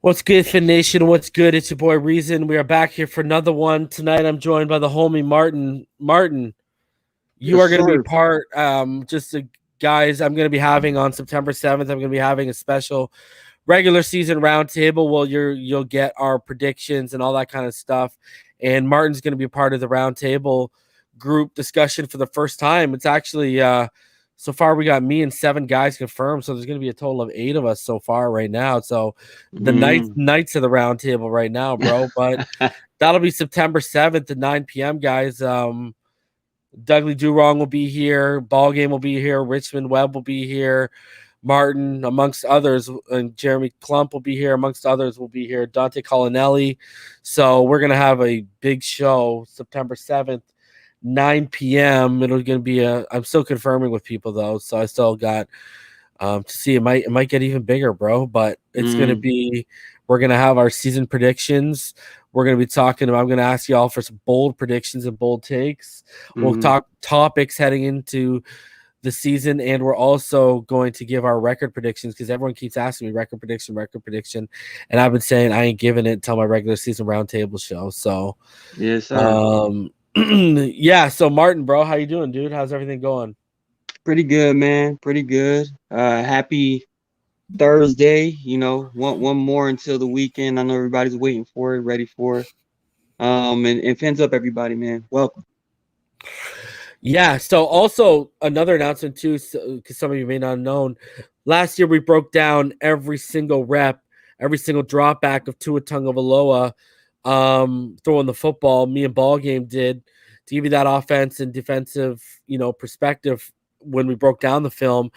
What's good, Phinish? What's good? It's your boy Reason. We are back here for another one. Tonight I'm joined by the homie Martin. Martin, you Yes, are going to be sir. part, just the guys I'm going to be having on September 7th. I'm going to be having a special regular season roundtable. Well, you'll get our predictions and all that kind of stuff. And Martin's going to be a part of the roundtable group discussion for the first time. It's actually so far we got me and 7 guys confirmed, so there's going to be a total of 8 of us so far right now. So the nights of the roundtable right now, bro. But that'll be September 7th at 9 p.m. guys. Dudley Durong will be here. Ball Game will be here. Richmond Webb will be here. Martin, amongst others, and Jeremy Klump will be here, amongst others, will be here. Dante Colinelli. So we're gonna have a big show September 7th, 9 p.m. It'll gonna be I'm still confirming with people though, so I still got to see. It might get even bigger, bro. But it's gonna be. We're gonna have our season predictions. We're gonna be talking about. I'm gonna ask y'all for some bold predictions and bold takes. We'll talk topics heading into the season, and we're also going to give our record predictions because everyone keeps asking me record prediction, and I've been saying I ain't giving it until my regular season roundtable show. So, yes, sir. yeah. So Martin, bro, how you doing, dude? How's everything going? Pretty good, man. Pretty good. Happy Thursday. One more until the weekend. I know everybody's waiting for it, ready for it. And fins up, everybody, man. Welcome. Yeah. So also another announcement too, because some of you may not have known. Last year we broke down every single rep, every single drop back of Tua Tagovailoa throwing the football. Me and Ball Game did to give you that offense and defensive, perspective when we broke down the film.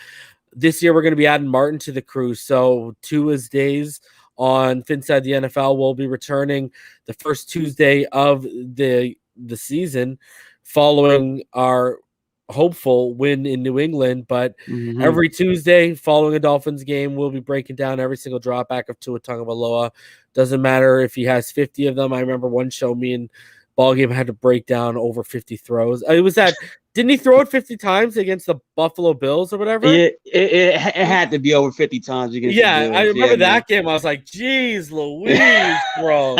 This year we're going to be adding Martin to the crew. So Tua's days on Phinside the NFL will be returning the first Tuesday of the season, following our hopeful win in New England. But every Tuesday following a Dolphins game, we'll be breaking down every single drop back of Tua Tagovailoa. Doesn't matter if he has 50 of them. I remember one show me and Ball Game had to break down over 50 throws. It was that. Didn't he throw it 50 times against the Buffalo Bills or whatever? Yeah, it had to be over 50 times against the Bills. I remember that game. I was like, geez, Louise, bro.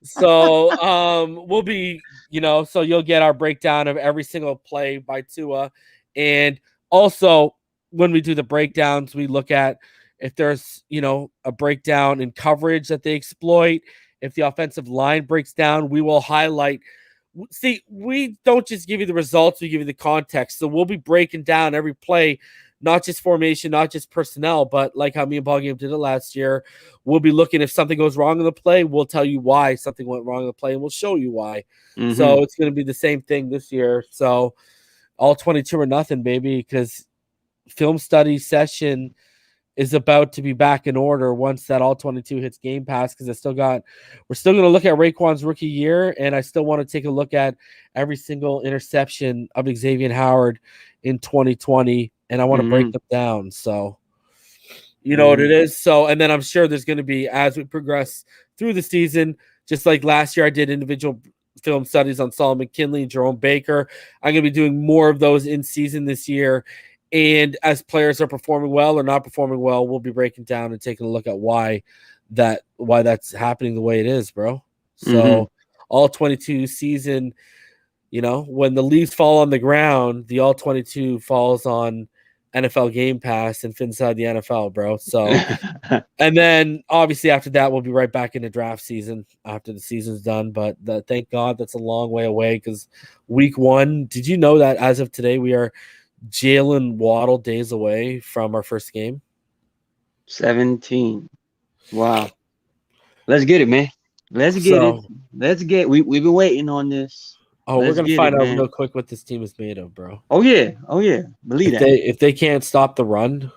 So we'll be, so you'll get our breakdown of every single play by Tua. And also when we do the breakdowns, we look at if there's, a breakdown in coverage that they exploit. If the offensive line breaks down, we will highlight. See, we don't just give you the results, we give you the context. So we'll be breaking down every play, not just formation, not just personnel, but like how me and Ball Game did it last year. We'll be looking if something goes wrong in the play, we'll tell you why something went wrong in the play, and we'll show you why. So it's going to be the same thing this year. So all 22 or nothing, baby, because film study session is about to be back in order once that all 22 hits Game Pass, because we're still going to look at Raekwon's rookie year, and I still want to take a look at every single interception of Xavier Howard in 2020, and I want to break them down. So you know what it is. So, and then I'm sure there's going to be, as we progress through the season, just like last year I did individual film studies on Solomon Kinley and Jerome Baker. I'm going to be doing more of those in season this year. And as players are performing well or not performing well, we'll be breaking down and taking a look at why that's happening the way it is, bro. So all 22 season, when the leaves fall on the ground, the all 22 falls on NFL Game Pass and Phinside the NFL, bro. So, and then obviously after that, we'll be right back into draft season after the season's done. But thank God that's a long way away, because week 1, did you know that as of today, we are Jalen Waddle days away from our first game? 17. Wow. Let's get it, man. Let's get it. We've been waiting on this. We're gonna find out real quick what this team is made of, bro. Oh yeah. Believe that. If they can't stop the run,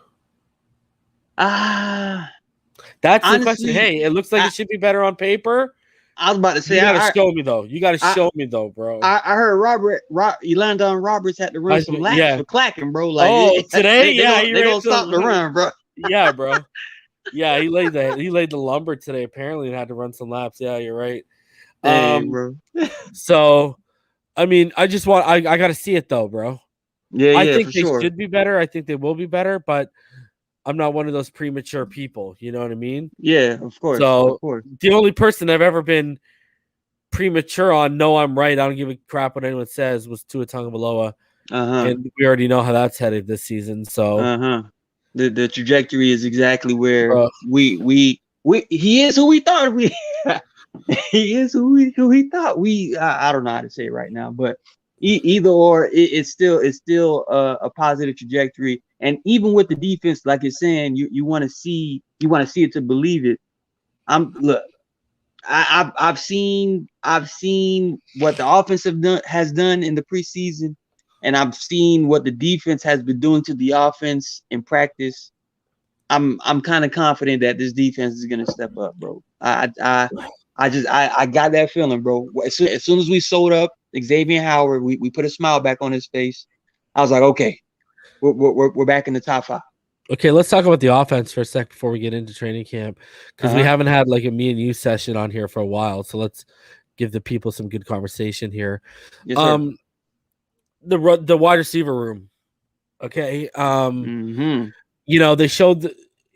that's honestly, the question. Hey, it looks like it should be better on paper. I was about to say, you gotta show me though. You gotta show me though, bro. I heard Elandon Roberts had to run some laps for clacking, bro. Like, today, they gonna stop the run, bro. Yeah, bro. Yeah, he laid the lumber today apparently and had to run some laps. Yeah, you're right. Dang, bro. So, I mean, I got to see it though, bro. I think they should be better. I think they will be better, but I'm not one of those premature people. You know what I mean? Yeah, of course, of So course. the only person I've ever been premature on, no, I'm right, I don't give a crap what anyone says, was Tua Tagovailoa. And we already know how that's headed this season. So the trajectory is exactly where bro, we he is who we thought we he is who we thought we I don't know how to say it right now, but either or it's still a positive trajectory. And even with the defense, like it's saying, you want to see it to believe it. Look, I've seen what the offense has done in the preseason, and I've seen what the defense has been doing to the offense in practice. I'm kind of confident that this defense is gonna step up, bro. I got that feeling, bro. As soon as we sold up Xavier Howard, we put a smile back on his face. I was like, okay, we're back in the top 5. okay, let's talk about the offense for a sec before we get into training camp, because we haven't had like a me and you session on here for a while. So let's give the people some good conversation here. Yes, sir. The wide receiver room. Okay. You know, they showed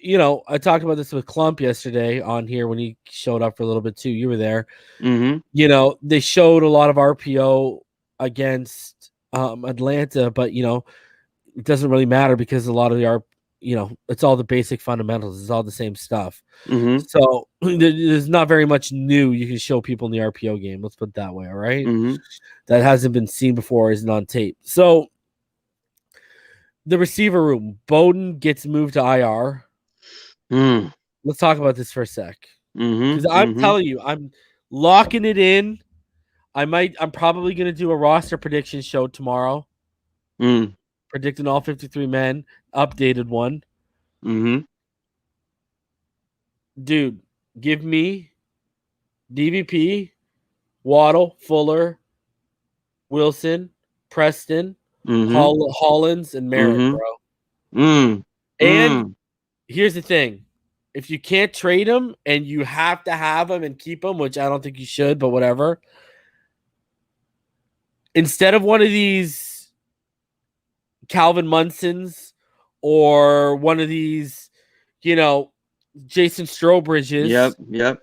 I talked about this with Clump yesterday on here when he showed up for a little bit too. You were there. You know, they showed a lot of RPO against Atlanta, but it doesn't really matter because a lot of the it's all the basic fundamentals. It's all the same stuff. So there's not very much new you can show people in the RPO game. Let's put it that way. All right. That hasn't been seen before, isn't on tape. So the receiver room, Bowden gets moved to IR. Let's talk about this for a sec. Because I'm telling you, I'm locking it in. I'm probably going to do a roster prediction show tomorrow. Predicting all 53 men, updated one. Dude, give me DVP, Waddle, Fuller, Wilson, Preston, Hollins, and Merritt, bro. And here's the thing. If you can't trade him and you have to have him and keep him, which I don't think you should, but whatever. Instead of one of these Calvin Munsons or one of these, Jason Strobridges. Yep.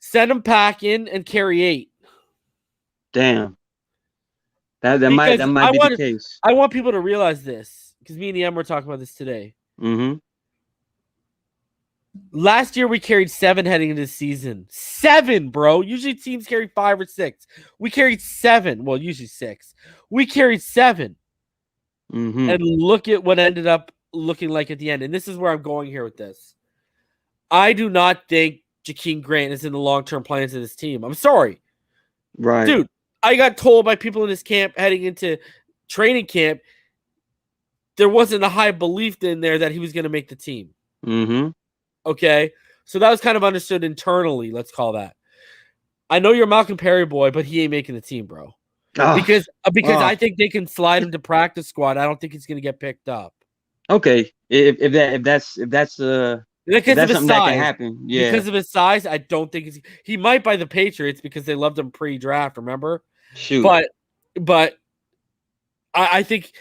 Send him packing and carry 8. Damn. That might be the case. I want people to realize this because me and the M were talking about this today. Last year we carried 7 heading into the season. 7, bro. Usually teams carry 5 or 6. We carried 7. Well, usually 6. We carried 7. And look at what ended up looking like at the end. And this is where I'm going here with this. I do not think Jakeem Grant is in the long-term plans of this team. I'm sorry. Right. Dude, I got told by people in this camp heading into training camp, there wasn't a high belief in there that he was going to make the team. Okay? So that was kind of understood internally, let's call that. I know you're a Malcolm Perry boy, but he ain't making the team, bro. Because I think they can slide him to practice squad. I don't think he's going to get picked up. Okay. If that's because of his size, that can happen. Yeah. Because of his size, I don't think he might buy the Patriots because they loved him pre-draft, remember? Shoot. But I think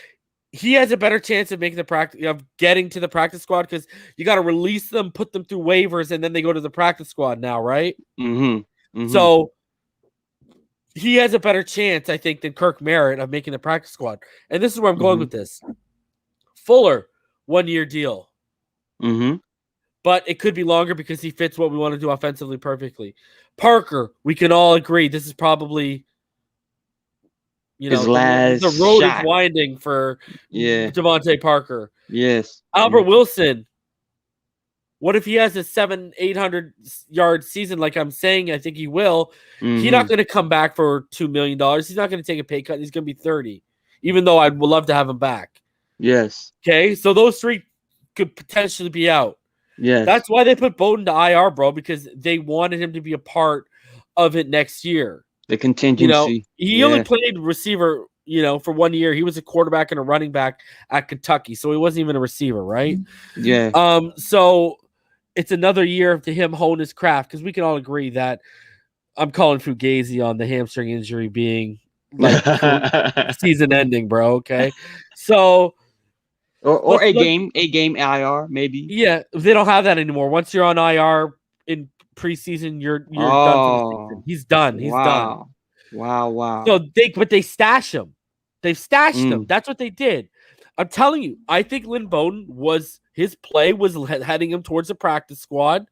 he has a better chance of making of getting to the practice squad because you got to release them, put them through waivers, and then they go to the practice squad now, right? So he has a better chance, I think, than Kirk Merritt of making the practice squad. And this is where I'm going with this. Fuller, 1-year deal. But it could be longer because he fits what we want to do offensively perfectly. Parker, we can all agree this is probably his last the road shot. Is winding for Devontae Parker. Yes. Albert Wilson. What if he has a 700-800 yard season like I'm saying I think he will? He's not going to come back for $2 million. He's not going to take a pay cut. He's going to be 30, even though I would love to have him back. Yes. Okay, so those 3 could potentially be out. Yes. That's why they put Bowden to IR, bro, because they wanted him to be a part of it next year. The contingency. He only played receiver, for 1 year. He was a quarterback and a running back at Kentucky, so he wasn't even a receiver, right? Yeah. So it's another year to him hone his craft because we can all agree that I'm calling Fugazi on the hamstring injury being like season ending, bro. Okay. So or a game IR maybe. Yeah, they don't have that anymore. Once you're on IR in preseason, you're done for the season. Oh, He's done. He's done. wow. Wow. So they stash him. They've stashed him. Mm, That's what they did. I'm telling you, I think Lynn Bowden his play was heading him towards the practice squad,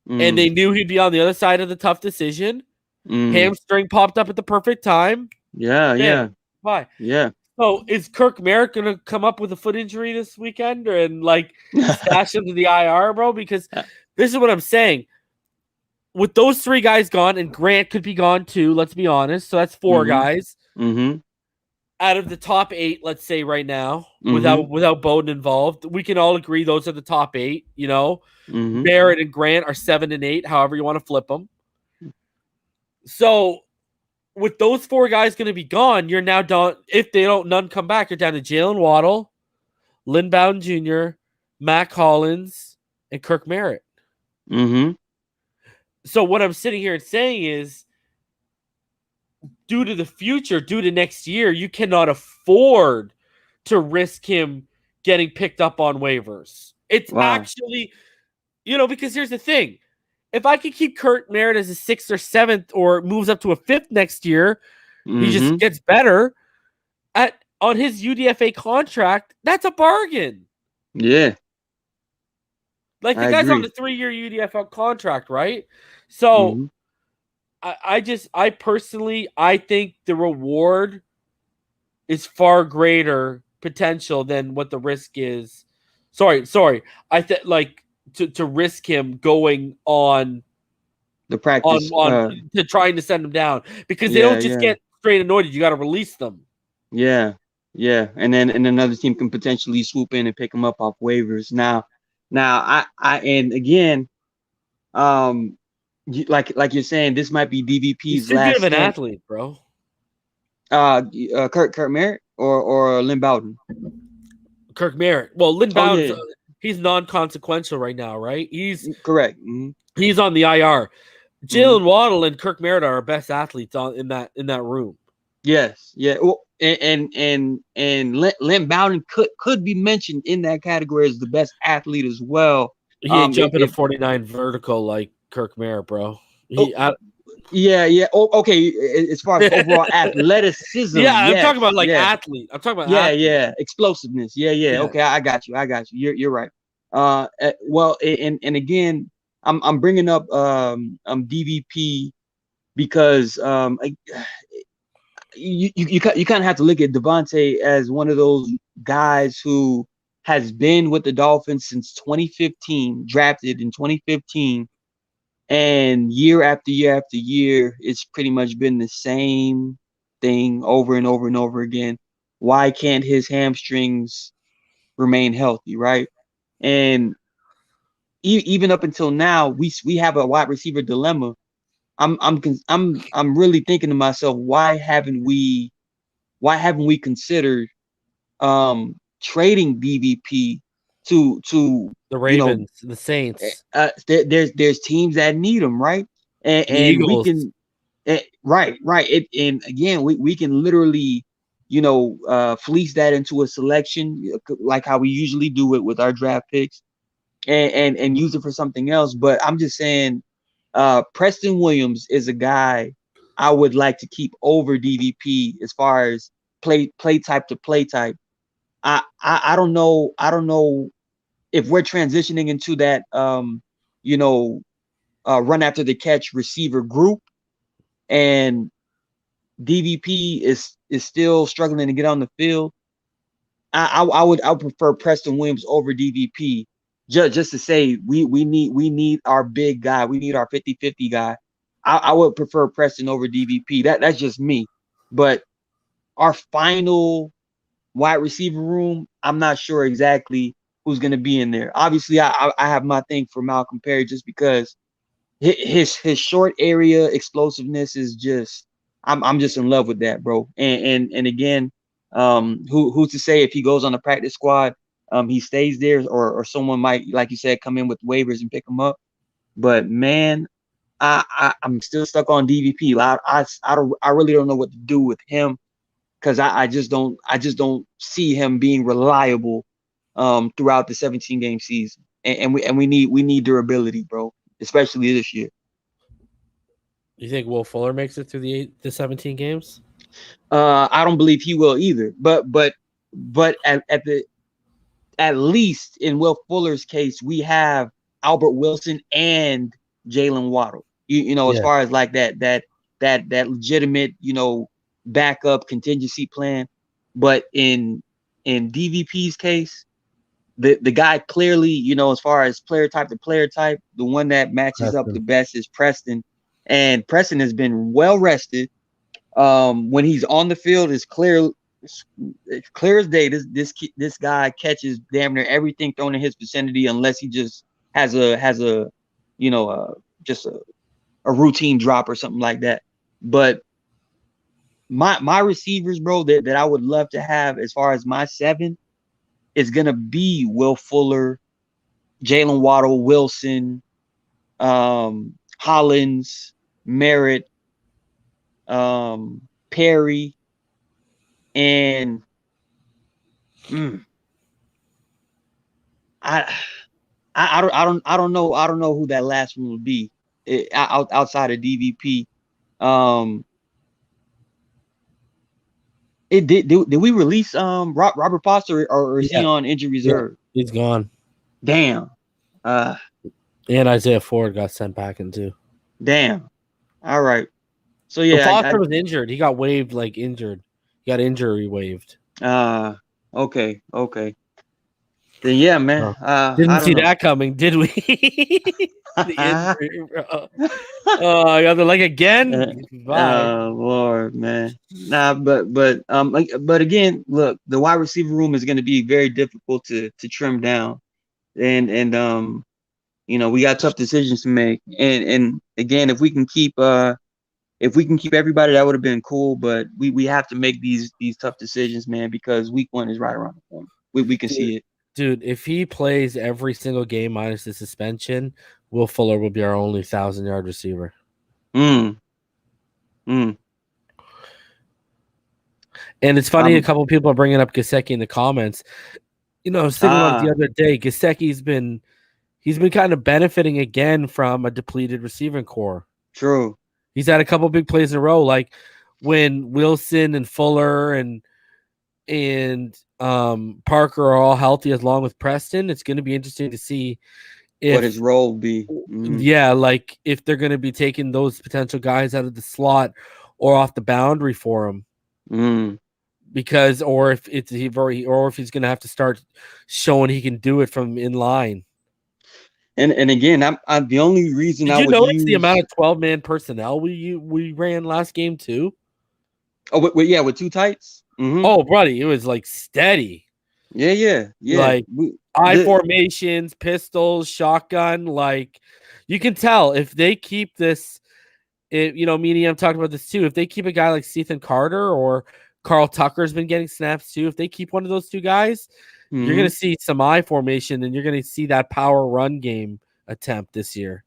and mm, they knew he'd be on the other side of the tough decision. mm. Hamstring popped up at the perfect time. Yeah, Bam. yeah, Bye. yeah. So is Kirk Merritt gonna come up with a foot injury this weekend and like stash him to the IR, bro? Because this is what I'm saying. With those three guys gone, and Grant could be gone too, let's be honest. So that's four Mm-hmm. guys Mm-hmm. out of the top 8, let's say right now, Mm-hmm. without Bowden involved. We can all agree those are the top 8, you know. Mm-hmm. Barrett and Grant are 7 and 8, however you want to flip them. So with those four guys going to be gone, you're now down. If they don't none come back, you're down to Jalen Waddle, Lynn Bowden Jr., Matt Collins, and Kirk Merritt. Mm-hmm. So what I'm sitting here and saying is, due to the future, due to next year, you cannot afford to risk him getting picked up on waivers. It's Wow. actually, because here's the thing. If I could keep Kirk Merritt as a 6th or 7th or moves up to a 5th next year, he just Mm-hmm. gets better on his UDFA contract. That's a bargain. Yeah, Like the I guy's on agree. a 3-year UDFL contract, right? So Mm-hmm. I personally, I think the reward is far greater potential than what the risk is. Sorry. I think like to risk him going The practice. to trying to send him down, because they Yeah, don't just yeah, get straight annoyed. You got to release them. yeah, yeah. And another team can potentially swoop in and pick them up off waivers. Now, and again, like you're saying, this might be He's DVP's too good of last an stint. athlete, bro. Kurt Merritt or Lynn Bowden. Kirk Merritt. Well, Lynn Oh Bowden's yeah, he's non-consequential right now, right? correct. Mm-hmm. He's on the IR. Mm-hmm. Jalen Waddle and Kirk Merritt are our best athletes in that room. Yes, yeah. Well, and Lynn Bowden could be mentioned in that category as the best athlete as well. He ain't jumping a If 49 vertical like Kirk Merritt, bro. oh, yeah. Oh, okay. As far as overall athleticism, Yeah, I'm talking yes, about like yeah, athlete. I'm talking about athlete. yeah. Explosiveness, yeah. Yeah. Okay, I got you. You're right. Well, and again, I'm bringing up DVP because you kind of have to look at Devontae as one of those guys who has been with the Dolphins since 2015, drafted in 2015, and year after year after year, it's pretty much been the same thing over and over and over again. Why can't his hamstrings remain healthy, right? And even up until now, we have a wide receiver dilemma. I'm really thinking to myself, why haven't we considered trading DVP to The you know Ravens, the Saints, there's teams that need them, right? the And we Eagles. can right and again we can literally fleece that into a selection like how we usually do it with our draft picks and use it for something else. But I'm just saying, Preston Williams is a guy I would like to keep over DVP as far as play type to play type. I don't know. I don't know if we're transitioning into that you know run after the catch receiver group, and DVP is still struggling to get on the field. I would prefer Preston Williams over DVP, just to say we need our big guy. We need our 50-50 guy. I would prefer Preston over DVP. That's just me. But our final wide receiver room, I'm not sure exactly who's going to be in there. Obviously, I have my thing for Malcolm Perry just because his short area explosiveness is just I'm just in love with that, bro. And again, who's to say if he goes on the practice squad, he stays there, or someone might, like you said, come in with waivers and pick him up. But man, I'm still stuck on DVP. I really don't know what to do with him because I just don't see him being reliable throughout the 17-game season. And we need durability, bro, especially this year. You think Will Fuller makes it through the 17 games? I don't believe he will either. But at least in Will Fuller's case, we have Albert Wilson and Jalen Waddle. As far as like that legitimate, backup contingency plan. But in DVP's case, the guy clearly, as far as player type to player type, the one that matches up the best is Preston. And Preston has been well rested. When he's on the field, it's clear as day. This guy catches damn near everything thrown in his vicinity, unless he just has a just a routine drop or something like that. But my receivers, bro, that I would love to have as far as my 7 is gonna be Will Fuller, Jalen Waddle, Wilson, Hollins, Merritt, Perry, and I don't know who that last one would be outside of DVP. Did we release Robert Foster, or is he on injury reserve? Yeah, he's gone. Damn. And Isaiah Ford got sent back in too. Damn. All right. So yeah, Foster was injured. He got waived, injured. He got injury waived. Okay. Then yeah, man. Didn't see that coming, did we? The injury, bro. I got the again. Oh Lord, man. Nah, but again, look, the wide receiver room is going to be very difficult to trim down, and we got tough decisions to make, and again, if we can keep everybody, that would have been cool, but we have to make these tough decisions, man, because week 1 is right around the corner. We can see it. Dude, if he plays every single game minus the suspension, Will Fuller will be our only 1,000-yard receiver. And it's funny, a couple of people are bringing up Gesicki in the comments. I was thinking about it the other day. Gesicki's been kind of benefiting again from a depleted receiving core. True. He's had a couple big plays in a row, like when Wilson and Fuller and Parker are all healthy along with Preston. It's going to be interesting to see what his role will be. Yeah, if they're going to be taking those potential guys out of the slot or off the boundary for him. Because if he's going to have to start showing he can do it from in line. And again, I'm the only reason I would notice the amount of 12-man personnel we ran last game too. Oh, with 2 tights. Oh, buddy, it was steady. Yeah. I formations, pistols, shotgun. You can tell if they keep this. I'm talking about this too. If they keep a guy like Stephen Carter or Carl Tucker's been getting snaps too. If they keep one of those 2 guys, you're going to see some I formation, and you're going to see that power run game attempt this year.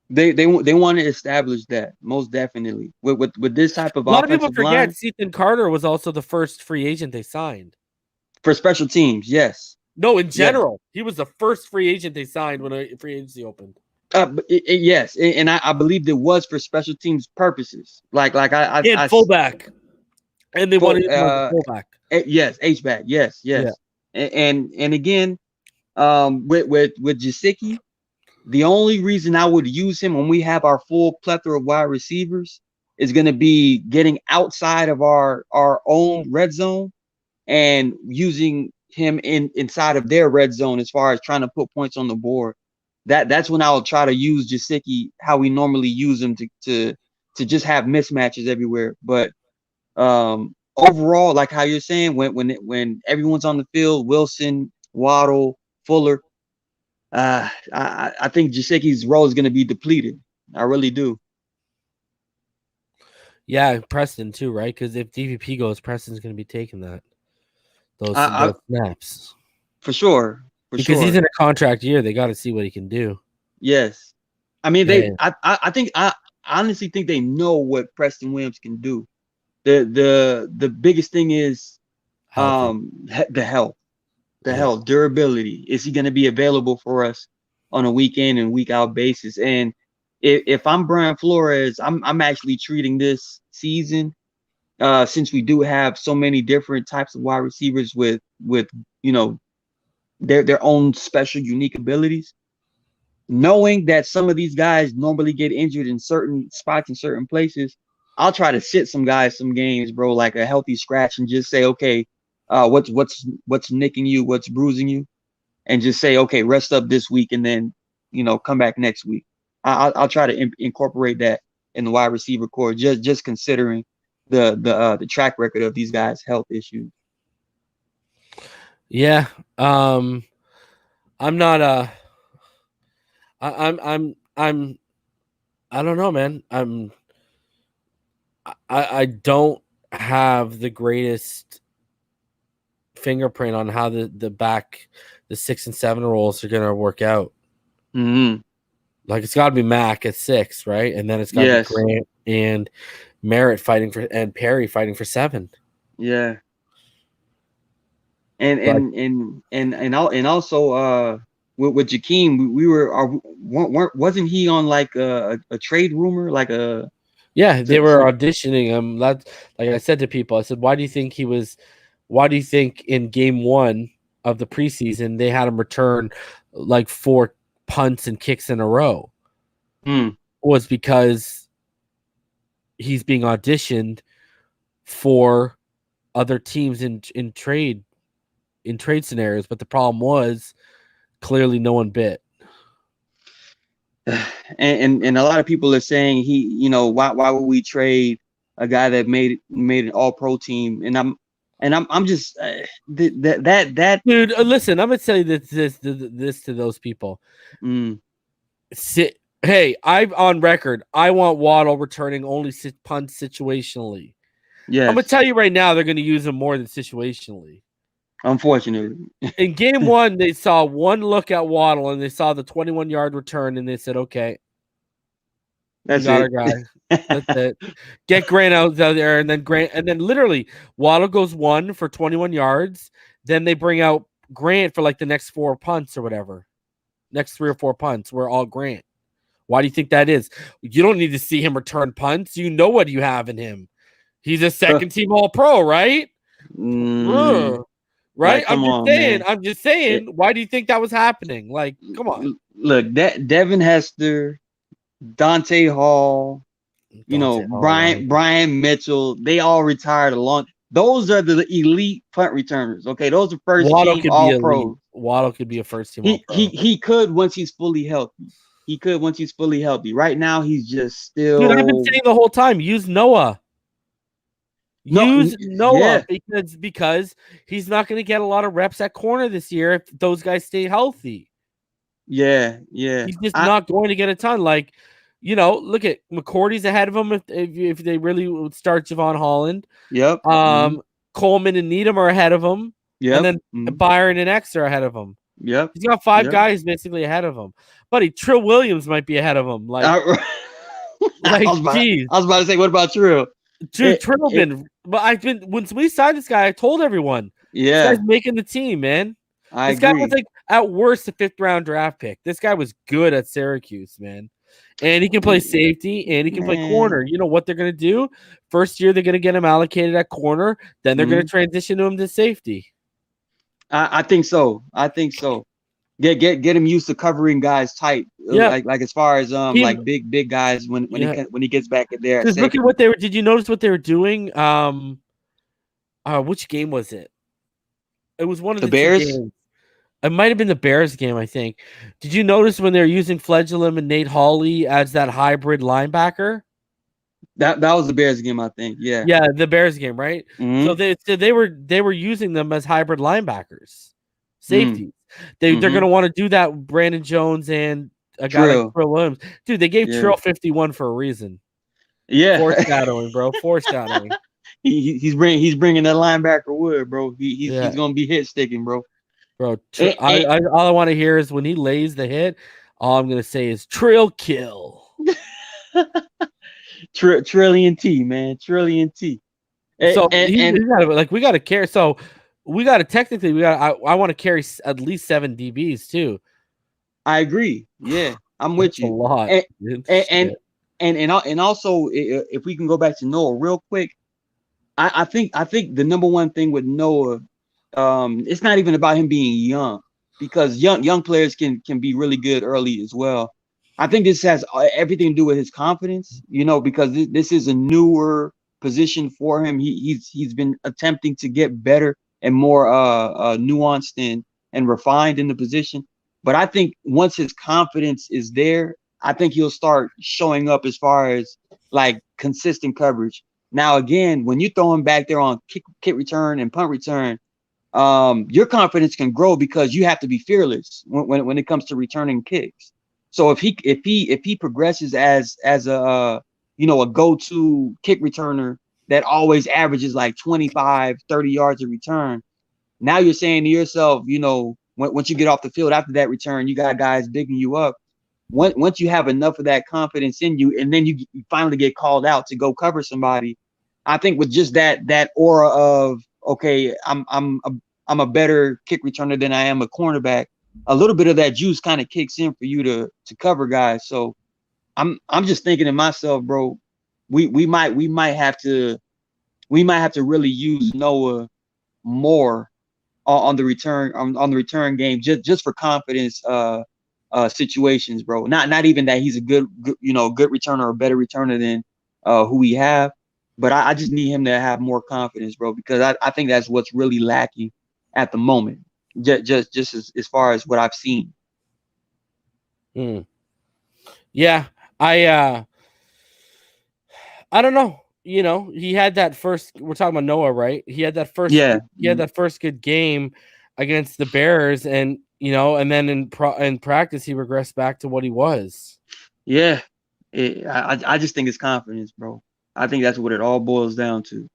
They want to establish that, most definitely. With this type of offensive line. A lot of people forget Stephen Carter was also the first free agent they signed. For special teams, yes. No, in general. Yeah. He was the first free agent they signed when a free agency opened. Yes, and I believe it was for special teams purposes. I fullback. And they wanted him as a fullback. Yes, H-back. Yes. Yeah. And again, with Gesicki, the only reason I would use him when we have our full plethora of wide receivers is going to be getting outside of our own red zone and using him inside of their red zone as far as trying to put points on the board. That's when I will try to use Gesicki how we normally use him to just have mismatches everywhere. But overall, like how you're saying, when everyone's on the field, Wilson, Waddle, Fuller, I think Gesicki's role is going to be depleted. I really do. Yeah, Preston too, right? Because if DVP goes, Preston's going to be taking those snaps for sure. Because he's in a contract year, they got to see what he can do. Yes, I mean I honestly think they know what Preston Williams can do. The biggest thing is Healthy. the health. The Yeah. health, durability. Is he going to be available for us on a week in and week out basis? And if I'm Brian Flores, I'm actually treating this season, since we do have so many different types of wide receivers with you know their own special unique abilities. Knowing that some of these guys normally get injured in certain spots in certain places, I'll try to sit some guys some games, bro, like a healthy scratch, and just say, okay, what's nicking you, what's bruising you, and just say, okay, rest up this week, and then come back next week. I'll try to incorporate that in the wide receiver core, just considering the track record of these guys' health issues. Yeah. I'm not I'm I don't know, man. I don't have the greatest fingerprint on how the 6 and 7 roles are gonna work out. Mm-hmm. Like it's gotta be Mac at 6, right? And then it's gotta Yes. be Grant and Merritt fighting for and Perry fighting for 7. Yeah. And also with Jakeem, we were wasn't he on like a trade rumor, like a Yeah, they were some auditioning him. That's like I said to people. I said, why do you think in game 1 of the preseason they had him return like 4 punts and kicks in a row? Was because he's being auditioned for other teams in trade scenarios, but the problem was clearly no one bit. And a lot of people are saying why would we trade a guy that made an all-pro team? And I'm just that dude. Listen, I'm gonna tell you this to those people. Hey, I'm on record. I want Waddle returning only punts situationally. Yes. I'm gonna tell you right now, they're gonna use him more than situationally. Unfortunately, in game 1, they saw one look at Waddle and they saw the 21-yard return and they said, "Okay, that's our guy. That's it. Get Grant out there." And then literally Waddle goes 1 for 21 yards. Then they bring out Grant for like the next 4 punts or whatever. Next 3 or 4 punts were all Grant. Why do you think that is? You don't need to see him return punts. You know what you have in him. He's a second-team All-Pro, right? Right? Like, I'm just saying. Why do you think that was happening? Like, come on. Look, that Devin Hester, Dante Hall, Brian Mitchell, they all retired along. Those are the elite punt returners. Okay, those are first-team All-Pros. Waddle could be a first-team All-Pro. He could once he's fully healthy. Right now, he's just still. Dude, I've been saying the whole time, use Noah. Use Noah because he's not going to get a lot of reps at corner this year if those guys stay healthy. Yeah. He's just not going to get a ton. Like, look at McCourty's ahead of him if they really would start Javon Holland. Yep. Coleman and Needham are ahead of him. Yep. And then Byron and X are ahead of him. Yep. He's got 5 guys basically ahead of him. Buddy, Trill Williams might be ahead of him. Like, I was about to say, what about Trill? Dude, but once we signed this guy, I told everyone, this guy's making the team, man. This guy was like at worst a 5th-round draft pick. This guy was good at Syracuse, man. And he can play safety and he can play corner. You know what they're gonna do? First year they're gonna get him allocated at corner, then they're gonna transition him to safety. I think so. Get him used to covering guys tight. Yeah. Like as far as like big guys when he gets back in there. Because look at what did you notice what they were doing? Which game was it? It was one of the Bears games. It might have been the Bears game, I think. Did you notice when they were using Fledgling and Nate Hawley as that hybrid linebacker? That was the Bears game, I think. Yeah. Yeah, the Bears game, right? So they were using them as hybrid linebackers, safeties. They're gonna want to do that with Brandon Jones and a guy like Trill Williams. Dude, they gave Trill 51 for a reason. Yeah. Foreshadowing, bro. Foreshadowing. he's bringing that linebacker wood, bro. He's gonna be hit sticking, bro. Bro, all I want to hear is when he lays the hit, all I'm gonna say is Trill kill. Trillion T, man. Trillion T. So And we got to carry. So we got to technically I want to carry at least 7 DBs too. I agree. Yeah, I'm with That's a you. lot. And and and Shit. and also, if we can go back to Noah real quick, I think the number one thing with Noah, it's not even about him being young, because young players can be really good early as well. I think this has everything to do with his confidence, because this is a newer position for him. He's been attempting to get better and more nuanced and refined in the position. But I think once his confidence is there, I think he'll start showing up as far as like consistent coverage. Now, again, when you throw him back there on kick return and punt return, your confidence can grow because you have to be fearless when it comes to returning kicks. So if he progresses as a go-to kick returner that always averages like 25, 30 yards of return, now you're saying to yourself, once you get off the field after that return, you got guys digging you up. Once you have enough of that confidence in you, and then you finally get called out to go cover somebody, I think with just that aura of, okay, I'm a better kick returner than I am a cornerback, a little bit of that juice kind of kicks in for you to cover guys. So I'm just thinking to myself, bro, we might have to really use Noah more on the return game, just for confidence situations, bro. Not even that he's a good returner or better returner than who we have, but I just need him to have more confidence, bro, because I think that's what's really lacking at the moment. Just as far as what I've seen. Yeah, I don't know. He had that first. We're talking about Noah, right? He had that first. Yeah. He had that first good game against the Bears, and and then in practice he regressed back to what he was. Yeah. I just think it's confidence, bro. I think that's what it all boils down to.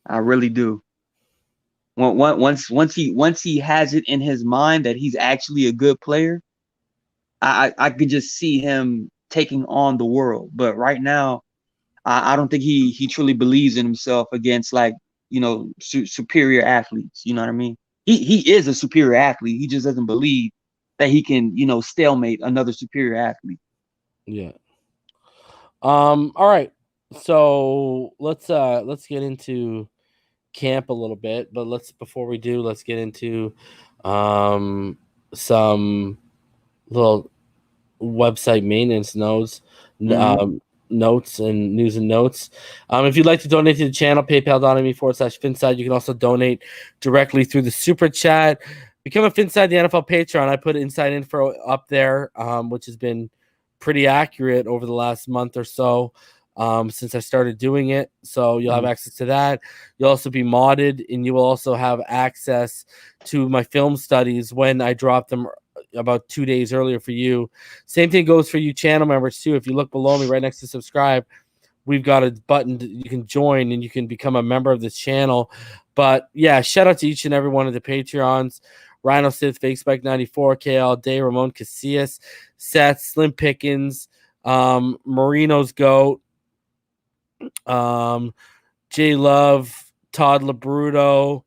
I really do. Once he has it in his mind that he's actually a good player, I could just see him taking on the world. But right now, I don't think he truly believes in himself against, like, superior athletes. You know what I mean? He is a superior athlete. He just doesn't believe that he can stalemate another superior athlete. Yeah. All right. So let's get into camp a little bit, but before we do, let's get into some little website maintenance notes. Mm-hmm. Notes and news and notes. If you'd like to donate to the channel, paypal.me/Phinside. You can also donate directly through the super chat. Become a Phinside the NFL Patreon. I put inside info up there, which has been pretty accurate over the last month or so, since I started doing it. So you'll have access to that. You'll also be modded, and you will also have access to my film studies when I drop them about 2 days earlier for you. Same thing goes for you channel members too. If you look below me right next to subscribe, we've got a button you can join and you can become a member of this channel. But yeah, shout out to each and every one of the Patreons: Rhino Sith, Fake Spike 94, KL Day, Ramon Casillas, Seth, Slim Pickens, Marino's Goat, J Love, Todd Labruto,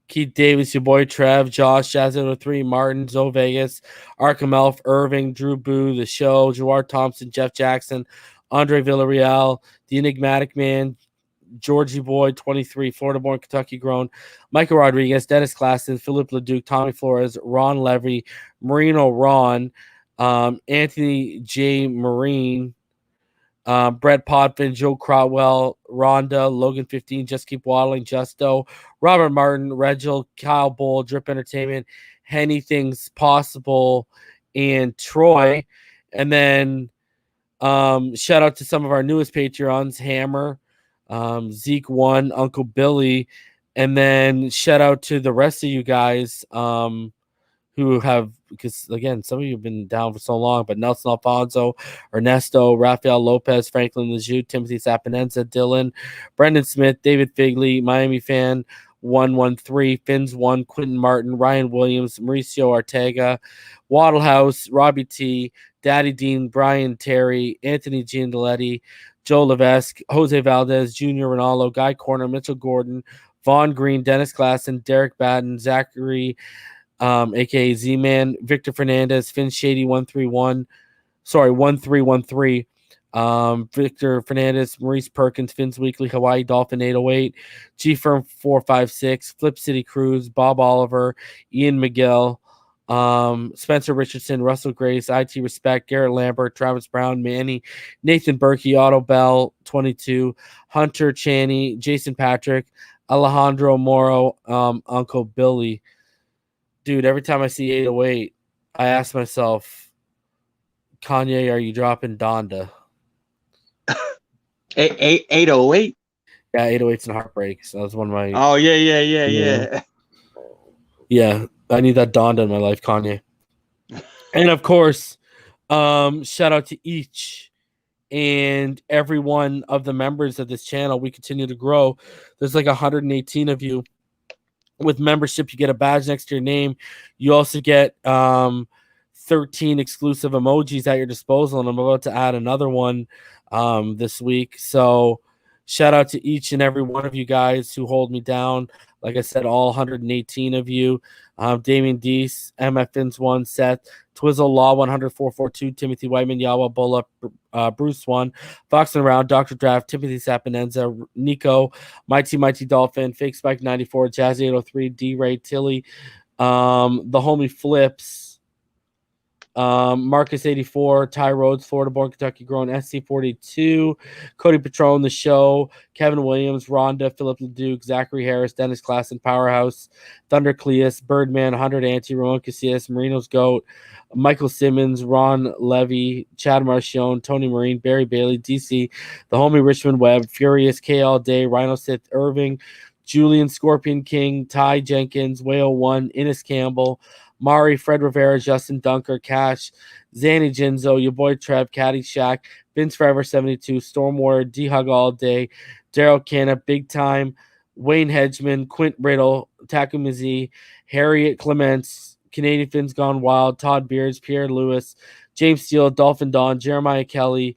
Keith Davis, your boy Trev, Josh, Jazz03, Martin, Zo Vegas, Arkham Elf, Irving, Drew Boo, The Show, Jawar Thompson, Jeff Jackson, Andre Villarreal, The Enigmatic Man, Georgie Boy, 23, Florida-born, Kentucky-grown, Michael Rodriguez, Dennis Klassen, Philip Leduc, Tommy Flores, Ron Levy, Marino Ron, Anthony J. Marine, Brett Podfin, Joe Crotwell, Rhonda, Logan 15, Just Keep Waddling, Justo, Robert Martin, Reginald, Kyle Bull, Drip Entertainment, Anything's Possible, and Troy. And then shout out to some of our newest Patreons: Hammer, Zeke One, Uncle Billy, and then shout out to the rest of you guys who have, because again, some of you have been down for so long, but Nelson Alfonso, Ernesto, Rafael Lopez, Franklin Lejeune, Timothy Sapinenza, Dylan, Brendan Smith, David Figley, Miami Fan 113, Fins 1, Quentin Martin, Ryan Williams, Mauricio Ortega, Waddlehouse, Robbie T, Daddy Dean, Brian Terry, Anthony Giandoletti, Joe Levesque, Jose Valdez, Junior Ronaldo, Guy Corner, Mitchell Gordon, Vaughn Green, Dennis Klassen, Derek Batten, Zachary, aka Z-Man, Victor Fernandez, Finn Shady 131, 1313. Victor Fernandez, Maurice Perkins, Finn's Weekly, Hawaii Dolphin 808, G Firm 456, Flip City Cruz, Bob Oliver, Ian Miguel, Spencer Richardson, Russell Grace, IT Respect, Garrett Lambert, Travis Brown, Manny, Nathan Berkey, Otto Bell 22, Hunter Chaney, Jason Patrick, Alejandro Moro, Uncle Billy. Dude, every time I see 808, I ask myself, Kanye, are you dropping Donda? 808. Yeah, 808s and Heartbreaks. That was one of my. Oh yeah. Yeah, I need that Donda in my life, Kanye. And of course, shout out to each and every one of the members of this channel. We continue to grow. There's like 118 of you. With membership, you get a badge next to your name. You also get 13 exclusive emojis at your disposal, and I'm about to add another one this week. So shout out to each and every one of you guys who hold me down. Like I said, all 118 of you. Damian Deese, MF Fins 1, Seth, Twizzle Law 10442, Timothy Whiteman, Yawa Bulla, Bruce 1, Fox and Around, Dr. Draft, Timothy Sapinenza, Nico, Mighty Dolphin, Fake Spike 94, Jazzy 803, D Ray, Tilly, the homie Flips, Marcus 84, Ty Rhodes, Florida born, Kentucky grown, SC 42, Cody Patron, The Show, Kevin Williams, Rhonda, Philip LeDuc, Zachary Harris, Dennis Klassen, Powerhouse, Thunder Cleus, Birdman, 100 Anti, Ramon Casillas, Marino's Goat, Michael Simmons, Ron Levy, Chad Marcion, Tony Marine, Barry Bailey, DC, the homie Richmond Webb, Furious, K All Day, Rhino Sith Irving, Julian Scorpion King, Ty Jenkins, Whale 1, Innes Campbell, Mari, Fred Rivera, Justin Dunker, Cash, Zanny Jinzo, your boy Trev, Caddy Shack, Vince Forever 72, Stormwater, D Hug All Day, Daryl Canna, Big Time, Wayne Hedgeman, Quint Riddle, Takumizi, Harriet Clements, Canadian Fins Gone Wild, Todd Beards, Pierre Lewis, James Steele, Dolphin Don, Jeremiah Kelly,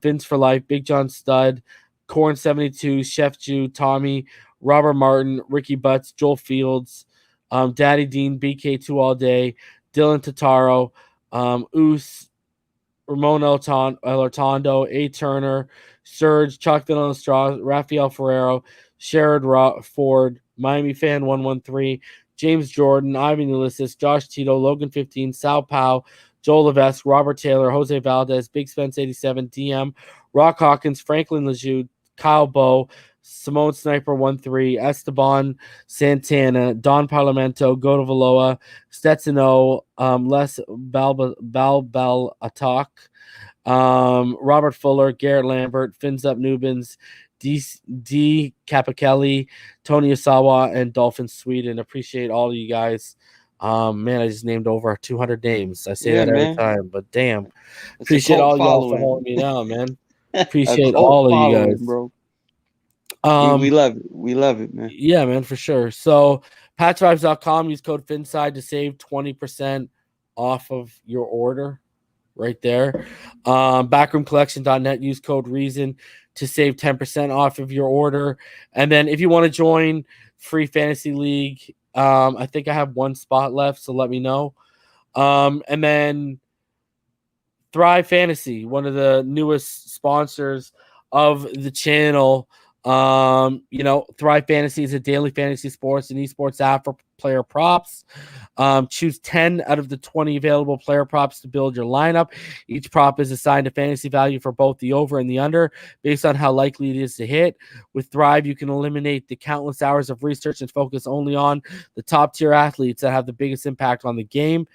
Fins for Life, Big John Stud, Corn 72, Chef Jew, Tommy, Robert Martin, Ricky Butts, Joel Fields, Daddy Dean, BK2 All Day, Dylan Tataro, Oos, Ramon Elortondo, A. Turner, Serge, Chuck Vanilla Straw, Rafael Ferrero, Sherrod Ford, Miami Fan 113, James Jordan, Ivan Ulysses, Josh Tito, Logan 15, Sal Pao, Joel Levesque, Robert Taylor, Jose Valdez, Big Spence 87, DM, Rock Hawkins, Franklin Lejeune, Kyle Bow, Simone Sniper 13, Esteban Santana, Don Parlamento, Goto Valoa, Stetson O, Les Balbel Attack, Robert Fuller, Garrett Lambert, Fins Up Nubans, D Capichelli, Tony Osawa, and Dolphin Sweden. Appreciate all of you guys. Man, I just named over 200 names. I say that every time, but damn. Appreciate all y'all for holding me down, man. Appreciate all of you guys, bro. We love it. We love it, man. Yeah, man, for sure. So patchvibes.com, use code Phinside to save 20% off of your order right there. Backroomcollection.net, use code Reason to save 10% off of your order. And then if you want to join free fantasy league, I think I have one spot left, so let me know. And then Thrive Fantasy, one of the newest sponsors of the channel. Thrive Fantasy is a daily fantasy sports and esports app for player props. Choose 10 out of the 20 available player props to build your lineup. Each prop is assigned a fantasy value for both the over and the under based on how likely it is to hit. With Thrive, you can eliminate the countless hours of research and focus only on the top tier athletes that have the biggest impact on the game.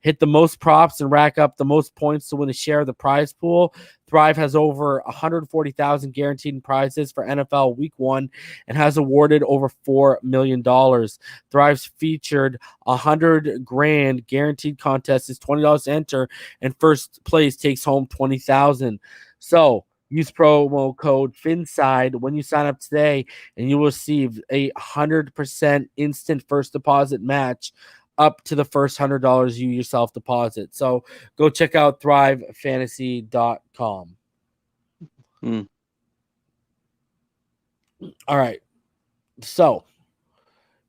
Hit the most props and rack up the most points to win a share of the prize pool. Thrive has over 140,000 guaranteed prizes for NFL Week 1 and has awarded over $4 million. Thrive's featured $100,000 guaranteed contest is $20 to enter, and first place takes home $20,000. So use promo code Phinside when you sign up today, and you will receive a 100% instant first deposit match up to the first $100 you yourself deposit. So go check out thrivefantasy.com. Mm. All right. So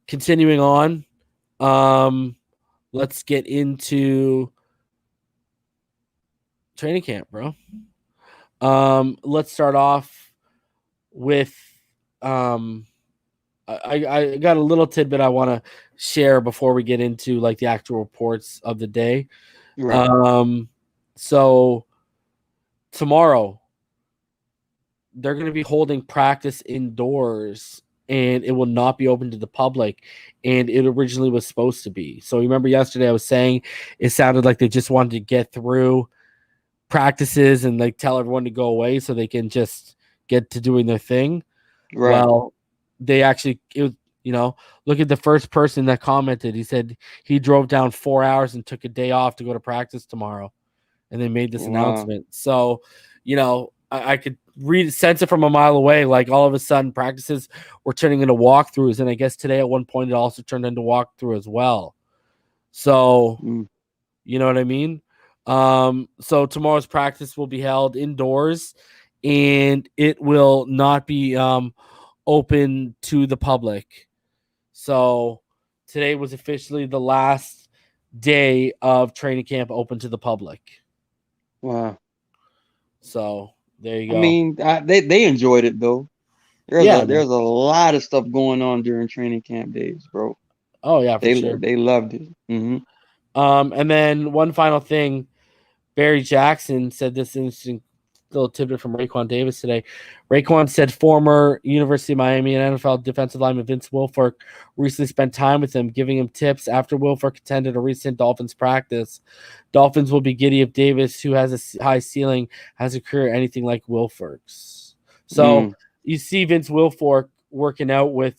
continuing on, let's get into training camp, bro. Let's start off with I got a little tidbit I want to share before we get into like the actual reports of the day. Right. So tomorrow they're going to be holding practice indoors and it will not be open to the public, and it originally was supposed to be. So remember yesterday I was saying it sounded like they just wanted to get through practices and like tell everyone to go away so they can just get to doing their thing. Right. Well, they actually, look at the first person that commented. He said he drove down 4 hours and took a day off to go to practice tomorrow, and they made this Wow. announcement. So, I could sense it from a mile away. Like all of a sudden, practices were turning into walkthroughs, and I guess today at one point it also turned into walkthrough as well. So, Mm. you know what I mean? So tomorrow's practice will be held indoors, and it will not be open to the public. So today was officially the last day of training camp open to the public. Wow. So there you I go. mean, they enjoyed it though. Yeah, There's a lot of stuff going on during training camp days, bro. oh yeah, for sure. They loved it. Mm-hmm. And then one final thing, Barry Jackson said this interesting little tidbit from Raekwon Davis today. Raekwon said former University of Miami and NFL defensive lineman Vince Wilfork recently spent time with him, giving him tips after Wilfork attended a recent Dolphins practice. Dolphins will be giddy if Davis, who has a high ceiling, has a career anything like Wilfork's. So you see Vince Wilfork working out with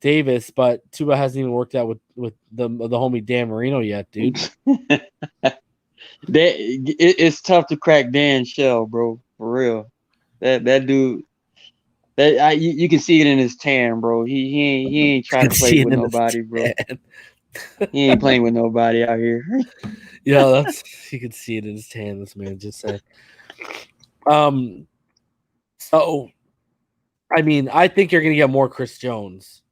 Davis, but Tua hasn't even worked out with the homie Dan Marino yet, dude. It's tough to crack Dan's shell, bro. For real. That dude. You can see it in his tan, bro. He ain't trying to play with nobody, bro. He ain't playing with nobody out here. Yeah, you can see it in his tan. This man just said. So, I mean, I think you're gonna get more Chris Jones.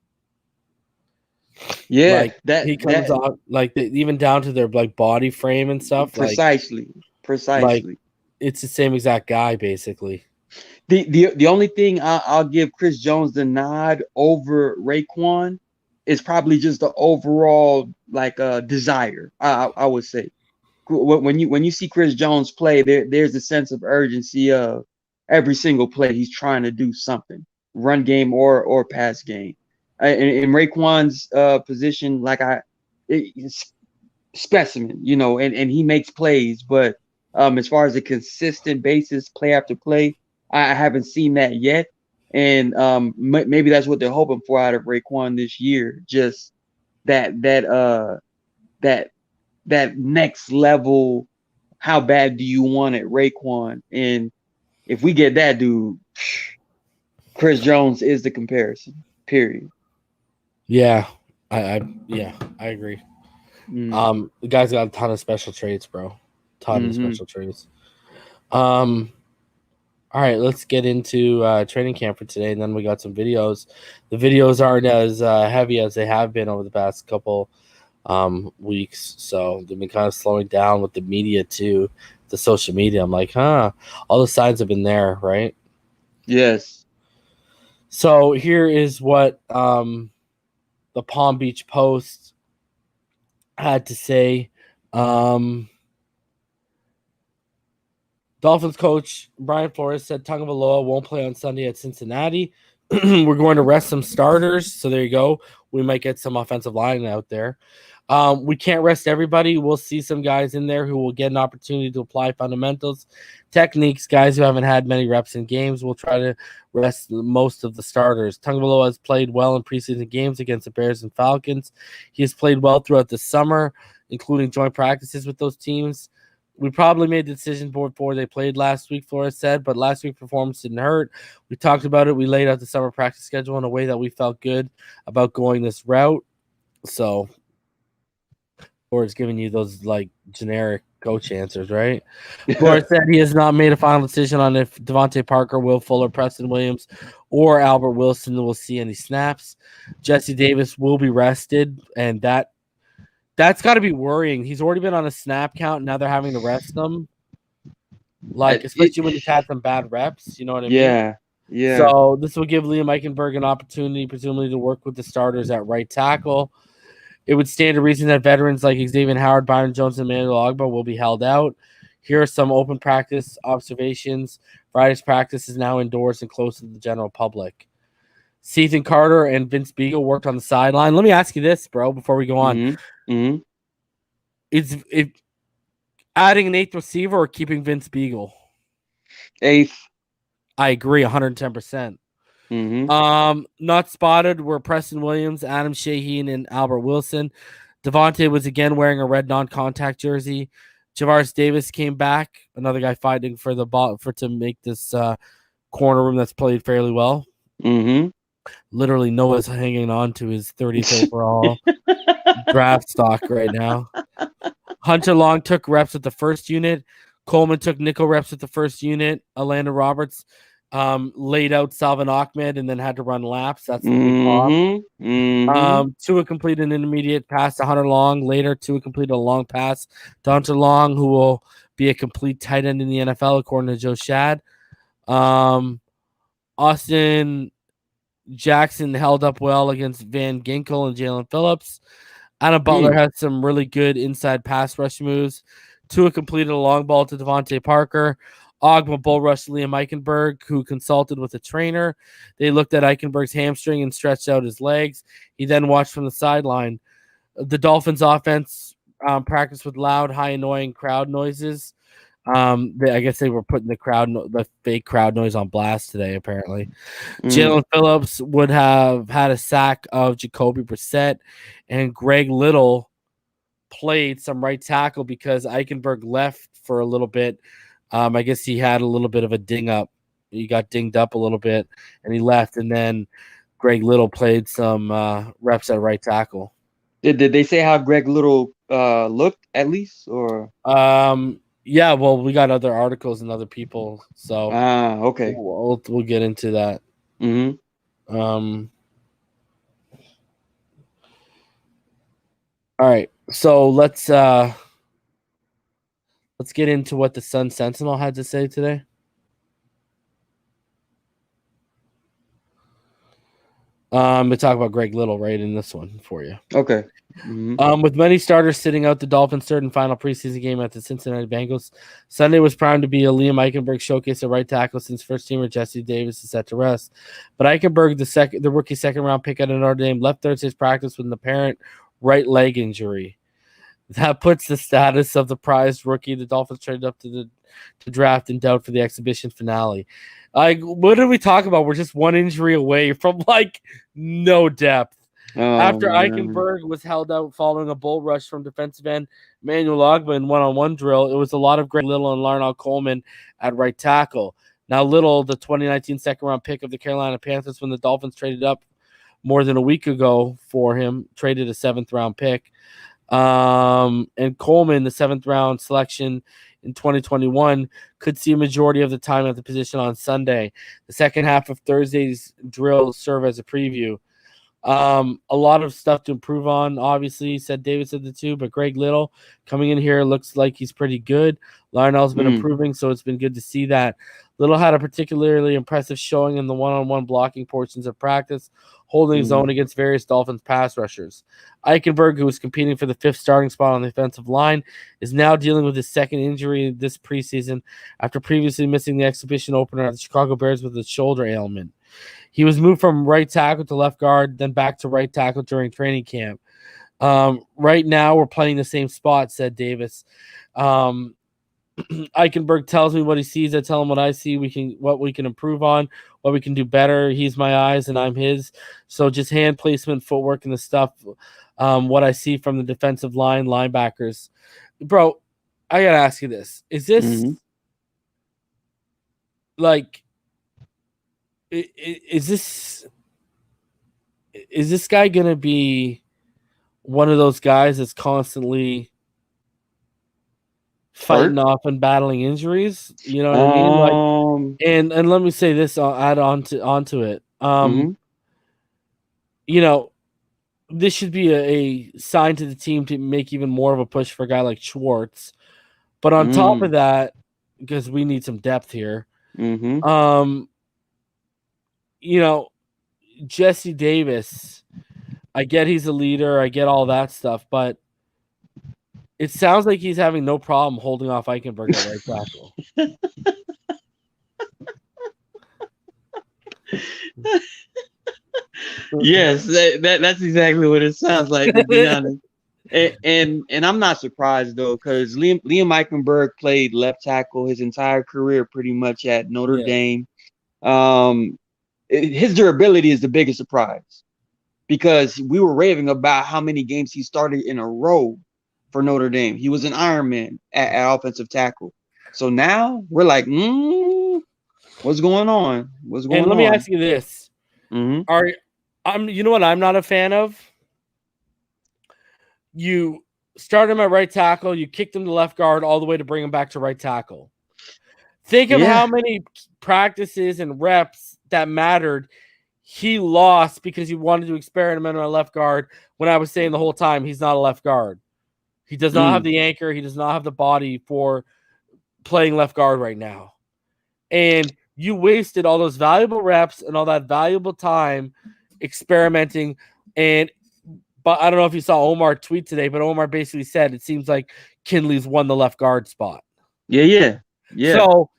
Yeah, like, he comes on like even down to their like body frame and stuff. Precisely. Like it's the same exact guy, basically. The only thing I'll give Chris Jones the nod over Raekwon is probably just the overall like desire. I would say when you see Chris Jones play, there's a sense of urgency of every single play he's trying to do something, run game or pass game. In Raekwon's position, like it's specimen, and he makes plays, but as far as a consistent basis, play after play, I haven't seen that yet. And maybe that's what they're hoping for out of Raekwon this year. Just that next level. How bad do you want it, Raekwon? And if we get that dude, Chris Jones is the comparison. Period. Yeah, I agree. The guy's got a ton of special traits, bro. Of special traits. All right, let's get into training camp for today, and then we got some videos. The videos aren't as heavy as they have been over the past couple weeks, so they've been kind of slowing down with the media too, the social media. I'm like, all the signs have been there, right? Yes. So here is what the Palm Beach Post had to say. Dolphins coach Brian Flores said Tagovailoa won't play on Sunday at Cincinnati. We're going to rest some starters, so there you go. We might get some offensive line out there. We can't rest everybody. We'll see some guys in there who will get an opportunity to apply fundamentals, techniques, guys who haven't had many reps in games. We'll try to rest most of the starters. Tagovailoa has played well in preseason games against the Bears and Falcons. He has played well throughout the summer, including joint practices with those teams. We probably made the decision before they played last week, Flores said, but last week's performance didn't hurt. We talked about it. We laid out the summer practice schedule in a way that we felt good about going this route. So, Flores giving you those like generic Coach answers, right? Flores said he has not made a final decision on if Devontae Parker, Will Fuller, Preston Williams, or Albert Wilson will see any snaps. Jesse Davis will be rested, and that's got to be worrying. He's already been on a snap count. Now they're having to rest him, especially when he's had some bad reps. You know what I mean? Yeah. So this will give Liam Eichenberg an opportunity, presumably, to work with the starters at right tackle. It would stand to reason that veterans like Xavier Howard, Byron Jones, and Emmanuel Ogbah will be held out. Here are some open practice observations. Friday's practice is now indoors and closed to the general public. Ethan Carter and Vince Beagle worked on the sideline. Let me ask you this, bro, before we go on. Is it adding an eighth receiver or keeping Vince Beagle? Eighth. I agree 110%. Not spotted were Preston Williams, Adam Shaheen, and Albert Wilson. Devontae was again wearing a red non-contact jersey. Javaris Davis came back, another guy fighting for the ball to make this corner room that's played fairly well. Literally, Noah's hanging on to his 30th overall draft stock right now. Hunter Long took reps with the first unit. Coleman took nickel reps with the first unit. Alanda Roberts laid out Salvin Ahmed and then had to run laps. That's the big pop. Tua completed an intermediate pass to Hunter Long. Later, Tua completed a long pass to Hunter Long, who will be a complete tight end in the NFL, according to Joe Shad. Austin Jackson held up well against Van Ginkel and Jalen Phillips. Adam Butler had some really good inside pass rush moves. Tua completed a long ball to Devontae Parker. Ogbah bull rushed Liam Eichenberg, who consulted with a trainer. They looked at Eichenberg's hamstring and stretched out his legs. He then watched from the sideline. The Dolphins' offense practiced with loud, high, annoying crowd noises. I guess they were putting the fake crowd noise on blast today, apparently. Jalen Phillips would have had a sack of Jacoby Brissett, and Greg Little played some right tackle because Eichenberg left for a little bit. I guess he had a little bit of a ding up. He got dinged up a little bit, and he left, and then Greg Little played some reps at right tackle. Did they say how Greg Little looked at least, or? Yeah, well, we got other articles and other people, so okay, we'll get into that. All right, so let's get into what the Sun Sentinel had to say today. We talk about Greg Little right in this one for you. Okay. With many starters sitting out the Dolphins' third and final preseason game at the Cincinnati Bengals, Sunday was primed to be a Liam Eichenberg showcase at right tackle since first-teamer Jesse Davis is set to rest. But Eichenberg, the rookie second-round pick out of Notre Dame, left Thursday's practice with an apparent right leg injury. That puts the status of the prized rookie the Dolphins traded up to draft in doubt for the exhibition finale. What did we talk about? We're just one injury away from no depth. After Eichenberg was held out following a bull rush from defensive end Emmanuel Ogbah in one-on-one drill, it was a lot of Greg Little and Larnell Coleman at right tackle. Now Little, the 2019 second-round pick of the Carolina Panthers when the Dolphins traded up more than a week ago for him, traded a seventh-round pick. And Coleman, the seventh-round selection in 2021, could see a majority of the time at the position on Sunday. The second half of Thursday's drill serve as a preview. A lot of stuff to improve on, obviously, said Davis of the two, but Greg Little coming in here looks like he's pretty good. Larnell's been improving, so it's been good to see that. Little had a particularly impressive showing in the one-on-one blocking portions of practice, holding his own against various Dolphins pass rushers. Eichenberg, who was competing for the fifth starting spot on the offensive line, is now dealing with his second injury this preseason after previously missing the exhibition opener at the Chicago Bears with a shoulder ailment. He was moved from right tackle to left guard, then back to right tackle during training camp. Right now, we're playing the same spot, said Davis. Eichenberg tells me what he sees. I tell him what I see. What we can improve on, what we can do better. He's my eyes and I'm his. So just hand placement, footwork, and the stuff. What I see from the defensive line, linebackers. Bro, I gotta ask you this: is this is this guy gonna be one of those guys that's constantly fighting off and battling injuries. You know what I mean? Like, and let me say this, I'll add onto it. You know, this should be a sign to the team to make even more of a push for a guy like Schwartz. But on top of that, because we need some depth here, you know, Jesse Davis, I get he's a leader, I get all that stuff, but it sounds like he's having no problem holding off Eichenberg at right tackle. Yes, that's exactly what it sounds like, to be honest. And I'm not surprised though, because Liam Eichenberg played left tackle his entire career, pretty much at Notre Dame. His durability is the biggest surprise, because we were raving about how many games he started in a row for Notre Dame. He was an Ironman at offensive tackle. So now we're like, what's going on? What's going on? And let me ask you this: you know what I'm not a fan of? You start him at right tackle, you kicked him to left guard all the way to bring him back to right tackle. Think of how many practices and reps that mattered he lost because he wanted to experiment on a left guard, when I was saying the whole time he's not a left guard. He does not have the anchor. He does not have the body for playing left guard right now. And you wasted all those valuable reps and all that valuable time experimenting. But I don't know if you saw Omar tweet today, but Omar basically said it seems like Kinley's won the left guard spot. Yeah. So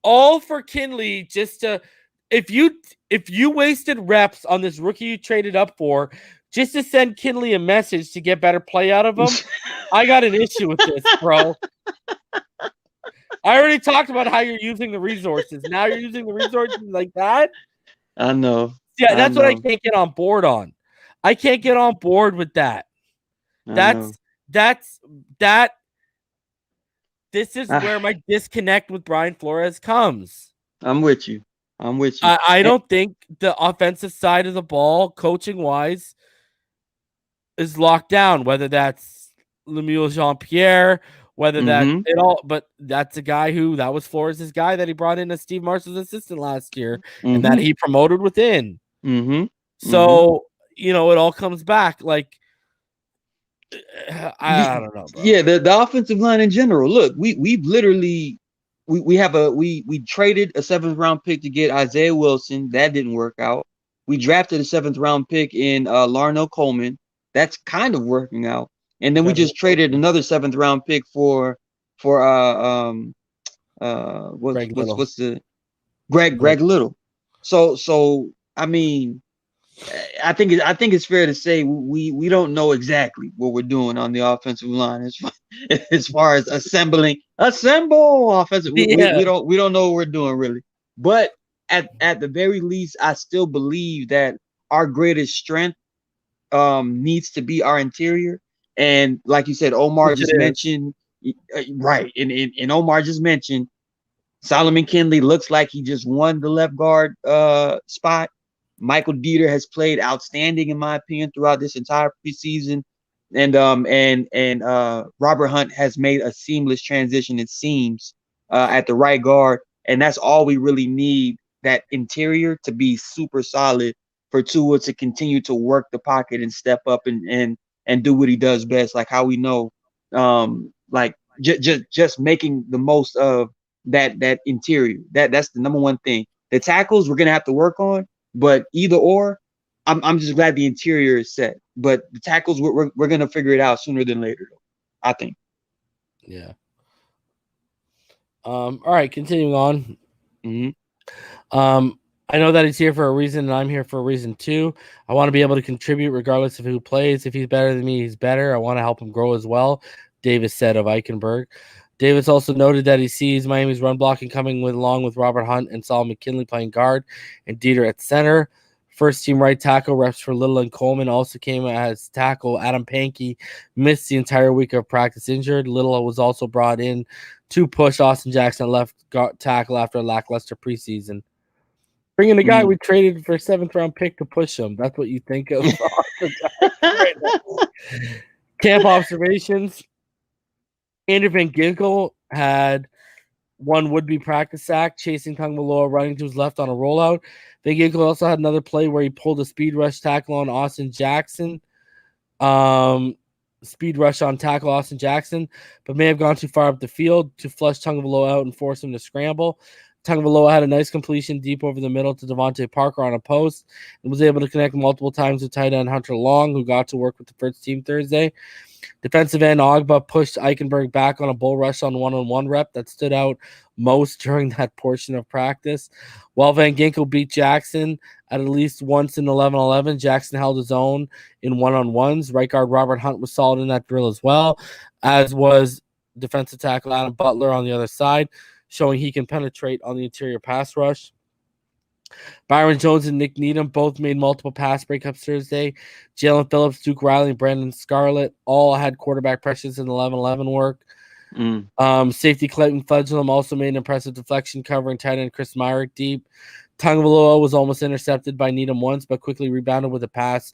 all for Kinley, just to if you wasted reps on this rookie you traded up for just to send Kinley a message to get better play out of him, I got an issue with this, bro. I already talked about how you're using the resources. Now you're using the resources like that. I know. Yeah, that's what I can't get on board on. I can't get on board with that. This is where my disconnect with Brian Flores comes. I'm with you. I don't think the offensive side of the ball, coaching wise, is locked down. Whether that's Lemuel Jean-Pierre, whether that it all, but that's a guy that was Flores' guy that he brought in as Steve Marshall's assistant last year, and that he promoted within. So. You know, it all comes back. Like, I don't know, bro. Yeah, the offensive line in general. Look, we've literally we traded a 7th round pick to get Isaiah Wilson. That didn't work out. We drafted a 7th round pick in Larnell Coleman. That's kind of working out. And then we just traded another 7th round pick for Greg Little. So I mean, I think it's fair to say we don't know exactly what we're doing on the offensive line as far as assemble offensive. We don't know what we're doing really. But at the very least, I still believe that our greatest strength needs to be our interior. And like you said, Omar just mentioned, right? And Omar just mentioned Solomon Kinley looks like he just won the left guard spot. Michael Dieter has played outstanding, in my opinion, throughout this entire preseason. And Robert Hunt has made a seamless transition, it seems, at the right guard. And that's all we really need, that interior to be super solid for Tua to continue to work the pocket and step up and do what he does best, like how we know, like just making the most of that interior. That's the number one thing. The tackles we're gonna have to work on. But either or, I'm just glad the interior is set. But the tackles, we're gonna figure it out sooner than later, I think. Yeah. All right, continuing on. I know that he's here for a reason, and I'm here for a reason too. I want to be able to contribute regardless of who plays. If he's better than me, he's better. I want to help him grow as well, Davis said of Eichenberg. Davis also noted that he sees Miami's run blocking coming along with Robert Hunt and Solomon Kinley playing guard and Dieter at center. First team right tackle reps for Little and Coleman also came as tackle. Adam Pankey missed the entire week of practice injured. Little was also brought in to push Austin Jackson left tackle after a lackluster preseason. Bringing a guy we traded for a 7th round pick to push him. That's what you think of Austin Jackson right now. Camp observations. Andrew Van Ginkel had one would-be practice sack, chasing Tagovailoa running to his left on a rollout. Van Ginkel also had another play where he pulled a speed rush tackle on Austin Jackson. Speed rush on tackle Austin Jackson, but may have gone too far up the field to flush Tagovailoa out and force him to scramble. Tagovailoa had a nice completion deep over the middle to Devontae Parker on a post and was able to connect multiple times with tight end Hunter Long, who got to work with the first team Thursday. Defensive end Ogba pushed Eichenberg back on a bull rush on one-on-one rep that stood out most during that portion of practice. While Van Ginkel beat Jackson at least once in 11-11, Jackson held his own in one-on-ones. Right guard Robert Hunt was solid in that drill as well, as was defensive tackle Adam Butler on the other side, showing he can penetrate on the interior pass rush. Byron Jones and Nick Needham both made multiple pass breakups Thursday. Jalen Phillips, Duke Riley, and Brandon Scarlett all had quarterback pressures in 11-11 work. Safety Clayton Fudgelum also made an impressive deflection covering tight end Chris Myrick deep. Tagovailoa was almost intercepted by Needham once, but quickly rebounded with a pass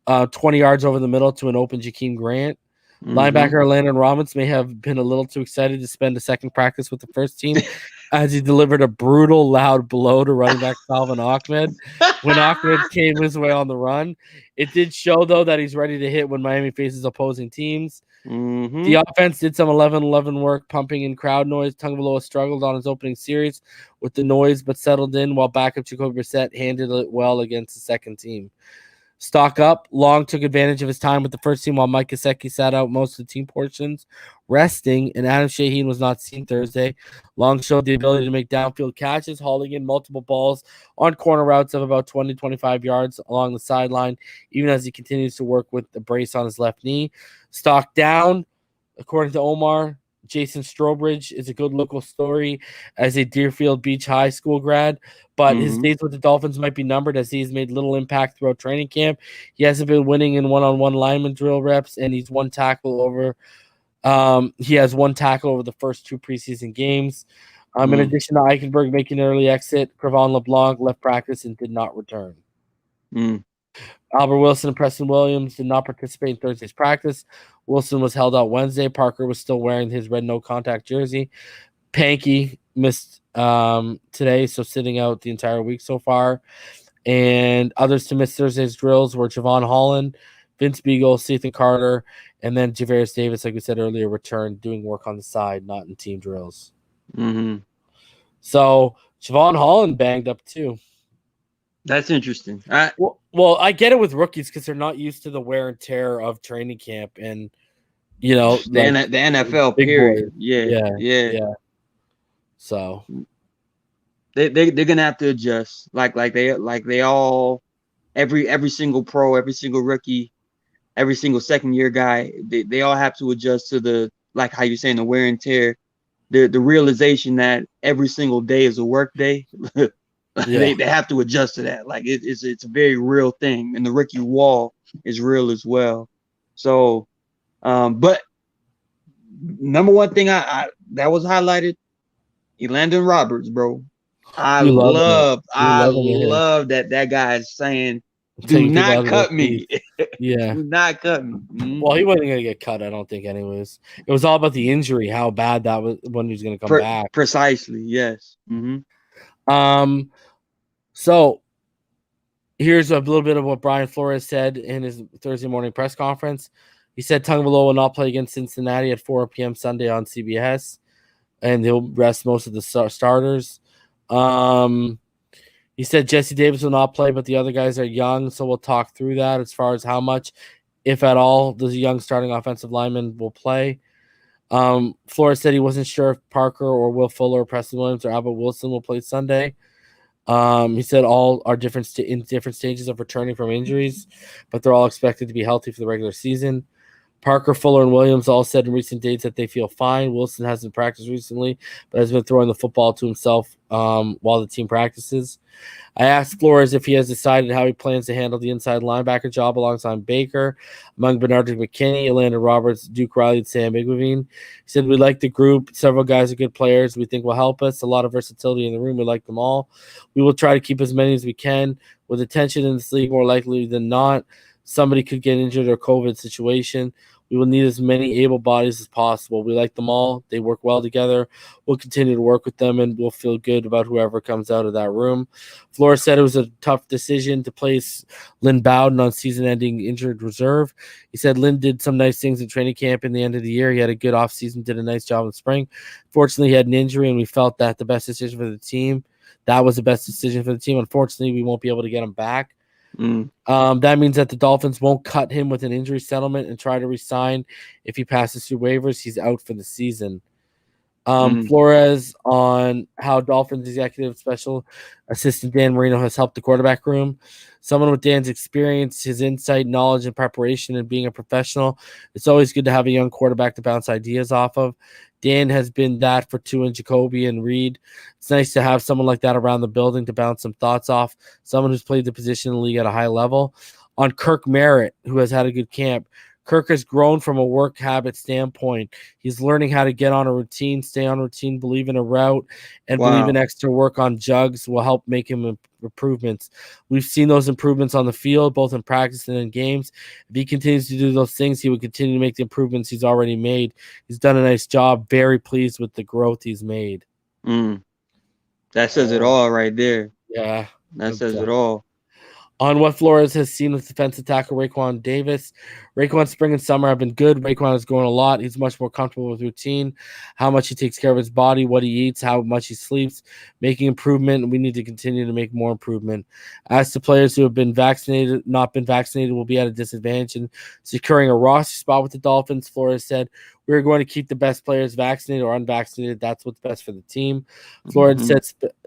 20 yards over the middle to an open Jakeem Grant. Linebacker Landon Robbins may have been a little too excited to spend a second practice with the first team as he delivered a brutal, loud blow to running back Salvin Ahmed when Ahmed came his way on the run. It did show, though, that he's ready to hit when Miami faces opposing teams. The offense did some 11-11 work, pumping in crowd noise. Tagovailoa struggled on his opening series with the noise, but settled in, while backup Jacoby Brissett handled it well against the second team. Stock up. Long took advantage of his time with the first team while Mike Gesicki sat out most of the team portions, resting, and Adam Shaheen was not seen Thursday. Long showed the ability to make downfield catches, hauling in multiple balls on corner routes of about 20-25 yards along the sideline, even as he continues to work with the brace on his left knee. Stock down, according to Omar. Jason Strobridge is a good local story as a Deerfield Beach High School grad, but his days with the Dolphins might be numbered as he's made little impact throughout training camp. He hasn't been winning in one-on-one lineman drill reps, and he's one tackle over. He has one tackle over the first two preseason games. In addition to Eichenberg making an early exit, Cravon LeBlanc left practice and did not return. Albert Wilson and Preston Williams did not participate in Thursday's practice. Wilson was held out Wednesday. Parker was still wearing his red no-contact jersey. Pankey missed today, so sitting out the entire week so far. And others to miss Thursday's drills were Javon Holland, Vince Beagle, Sethan Carter, and then Javarius Davis, like we said earlier, returned doing work on the side, not in team drills. So Javon Holland banged up too. That's interesting. Well, I get it with rookies because they're not used to the wear and tear of training camp and, you know, the NFL period. Yeah. So they're gonna have to adjust. Like they all every single pro, every single rookie, every single second year guy, they all have to adjust to the, like how you're saying, the wear and tear, the realization that every single day is a work day. They have to adjust to that. Like it's a very real thing, and the rookie wall is real as well. So, but number one thing I that was highlighted, Elandon Roberts, bro. I love that guy is saying, "Do not cut me." Yeah, do not cut me. Well, he wasn't gonna get cut, I don't think. Anyways, it was all about the injury, how bad that was when he was gonna come back. Precisely, yes. So here's a little bit of what Brian Flores said in his Thursday morning press conference. He said Tagovailoa will not play against Cincinnati at 4 p.m. Sunday on CBS, and he'll rest most of the starters. He said Jesse Davis will not play, but the other guys are young, so we'll talk through that as far as how much, if at all, the young starting offensive lineman will play. Flores said he wasn't sure if Parker or Will Fuller or Preston Williams or Albert Wilson will play Sunday. He said all are in different stages of returning from injuries, but they're all expected to be healthy for the regular season. Parker, Fuller, and Williams all said in recent dates that they feel fine. Wilson hasn't practiced recently, but has been throwing the football to himself while the team practices. I asked Flores if he has decided how he plans to handle the inside linebacker job alongside Baker, among Bernard McKinney, Elandon Roberts, Duke Riley, and Sam Igwavine. He said, we like the group. Several guys are good players we think will help us. A lot of versatility in the room. We like them all. We will try to keep as many as we can. With attention in this league, more likely than not, somebody could get injured or COVID situation. We will need as many able bodies as possible. We like them all. They work well together. We'll continue to work with them, and we'll feel good about whoever comes out of that room. Flores said it was a tough decision to place Lynn Bowden on season-ending injured reserve. He said Lynn did some nice things in training camp in the end of the year. He had a good offseason, did a nice job in the spring. Fortunately, he had an injury, and we felt that the best decision for the team. That was the best decision for the team. Unfortunately, we won't be able to get him back. That means that the Dolphins won't cut him with an injury settlement and try to resign if he passes through waivers. He's out for the season. Flores on how Dolphins executive special assistant Dan Marino has helped the quarterback room. Someone with Dan's experience, his insight, knowledge, and preparation, and being a professional, it's always good to have a young quarterback to bounce ideas off of. Dan has been that for Tua and Jacoby and Reed. It's nice to have someone like that around the building to bounce some thoughts off, someone who's played the position in the league at a high level. On Kirk Merritt, who has had a good camp, Kirk has grown from a work habit standpoint. He's learning how to get on a routine, stay on routine, believe in a route, and believe in extra work on jugs will help make him improvements. We've seen those improvements on the field, both in practice and in games. If he continues to do those things, he will continue to make the improvements he's already made. He's done a nice job. Very pleased with the growth he's made. That says it all right there. Yeah. That says it all. On what Flores has seen with defensive tackle Raekwon Davis. Raekwon's spring and summer have been good. Raekwon has grown a lot. He's much more comfortable with routine, how much he takes care of his body, what he eats, how much he sleeps, making improvement. We need to continue to make more improvement. As to players who have been vaccinated, not been vaccinated, will be at a disadvantage in securing a roster spot with the Dolphins. Flores said, we're going to keep the best players vaccinated or unvaccinated. That's what's best for the team. Flores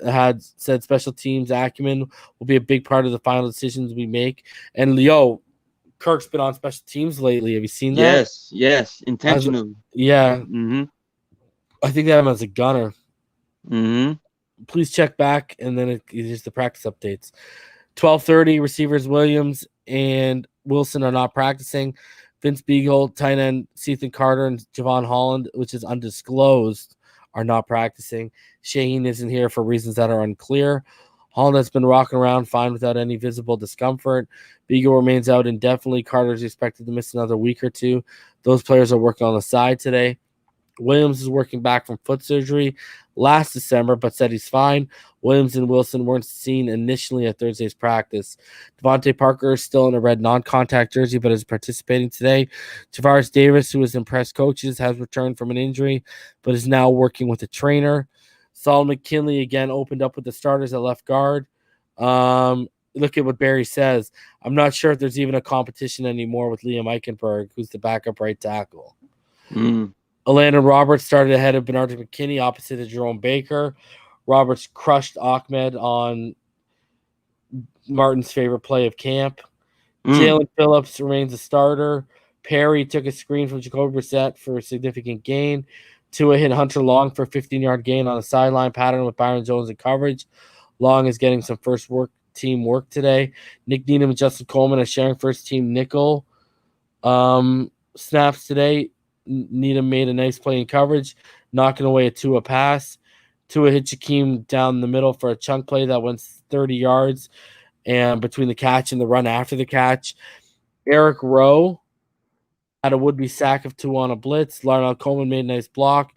had said special teams acumen will be a big part of the final decisions we make. And Leo, Kirk's been on special teams lately. Have you seen that? Yes, intentionally. Yeah. I think they have him as a gunner. Please check back, and then it's just the practice updates. 12:30, receivers Williams and Wilson are not practicing. Vince Beagle, tight end Ethan Carter, and Javon Holland, which is undisclosed, are not practicing. Shaheen isn't here for reasons that are unclear. Holland has been rocking around fine without any visible discomfort. Beagle remains out indefinitely. Carter is expected to miss another week or two. Those players are working on the side today. Williams is working back from foot surgery last December, but said he's fine. Williams and Wilson weren't seen initially at Thursday's practice. Devontae Parker is still in a red non-contact jersey, but is participating today. Javaris Davis, who has impressed coaches, has returned from an injury, but is now working with a trainer. Saul McKinley again opened up with the starters at left guard. Look at what Barry says. I'm not sure if there's even a competition anymore with Liam Eichenberg, who's the backup right tackle. Landon Roberts started ahead of Bernard McKinney opposite of Jerome Baker. Roberts crushed Ahmed on Martin's favorite play of camp. Jalen Phillips remains a starter. Perry took a screen from Jacoby Brissett for a significant gain. Tua hit Hunter Long for a 15-yard gain on a sideline pattern with Byron Jones in coverage. Long is getting some first team work today. Nick Needham and Justin Coleman are sharing first team nickel snaps today. Needham made a nice play in coverage, knocking away a Tua pass. Tua hit Jakeem down the middle for a chunk play that went 30 yards and between the catch and the run after the catch. Eric Rowe had a would-be sack of Tua on a blitz. Larnell Coleman made a nice block.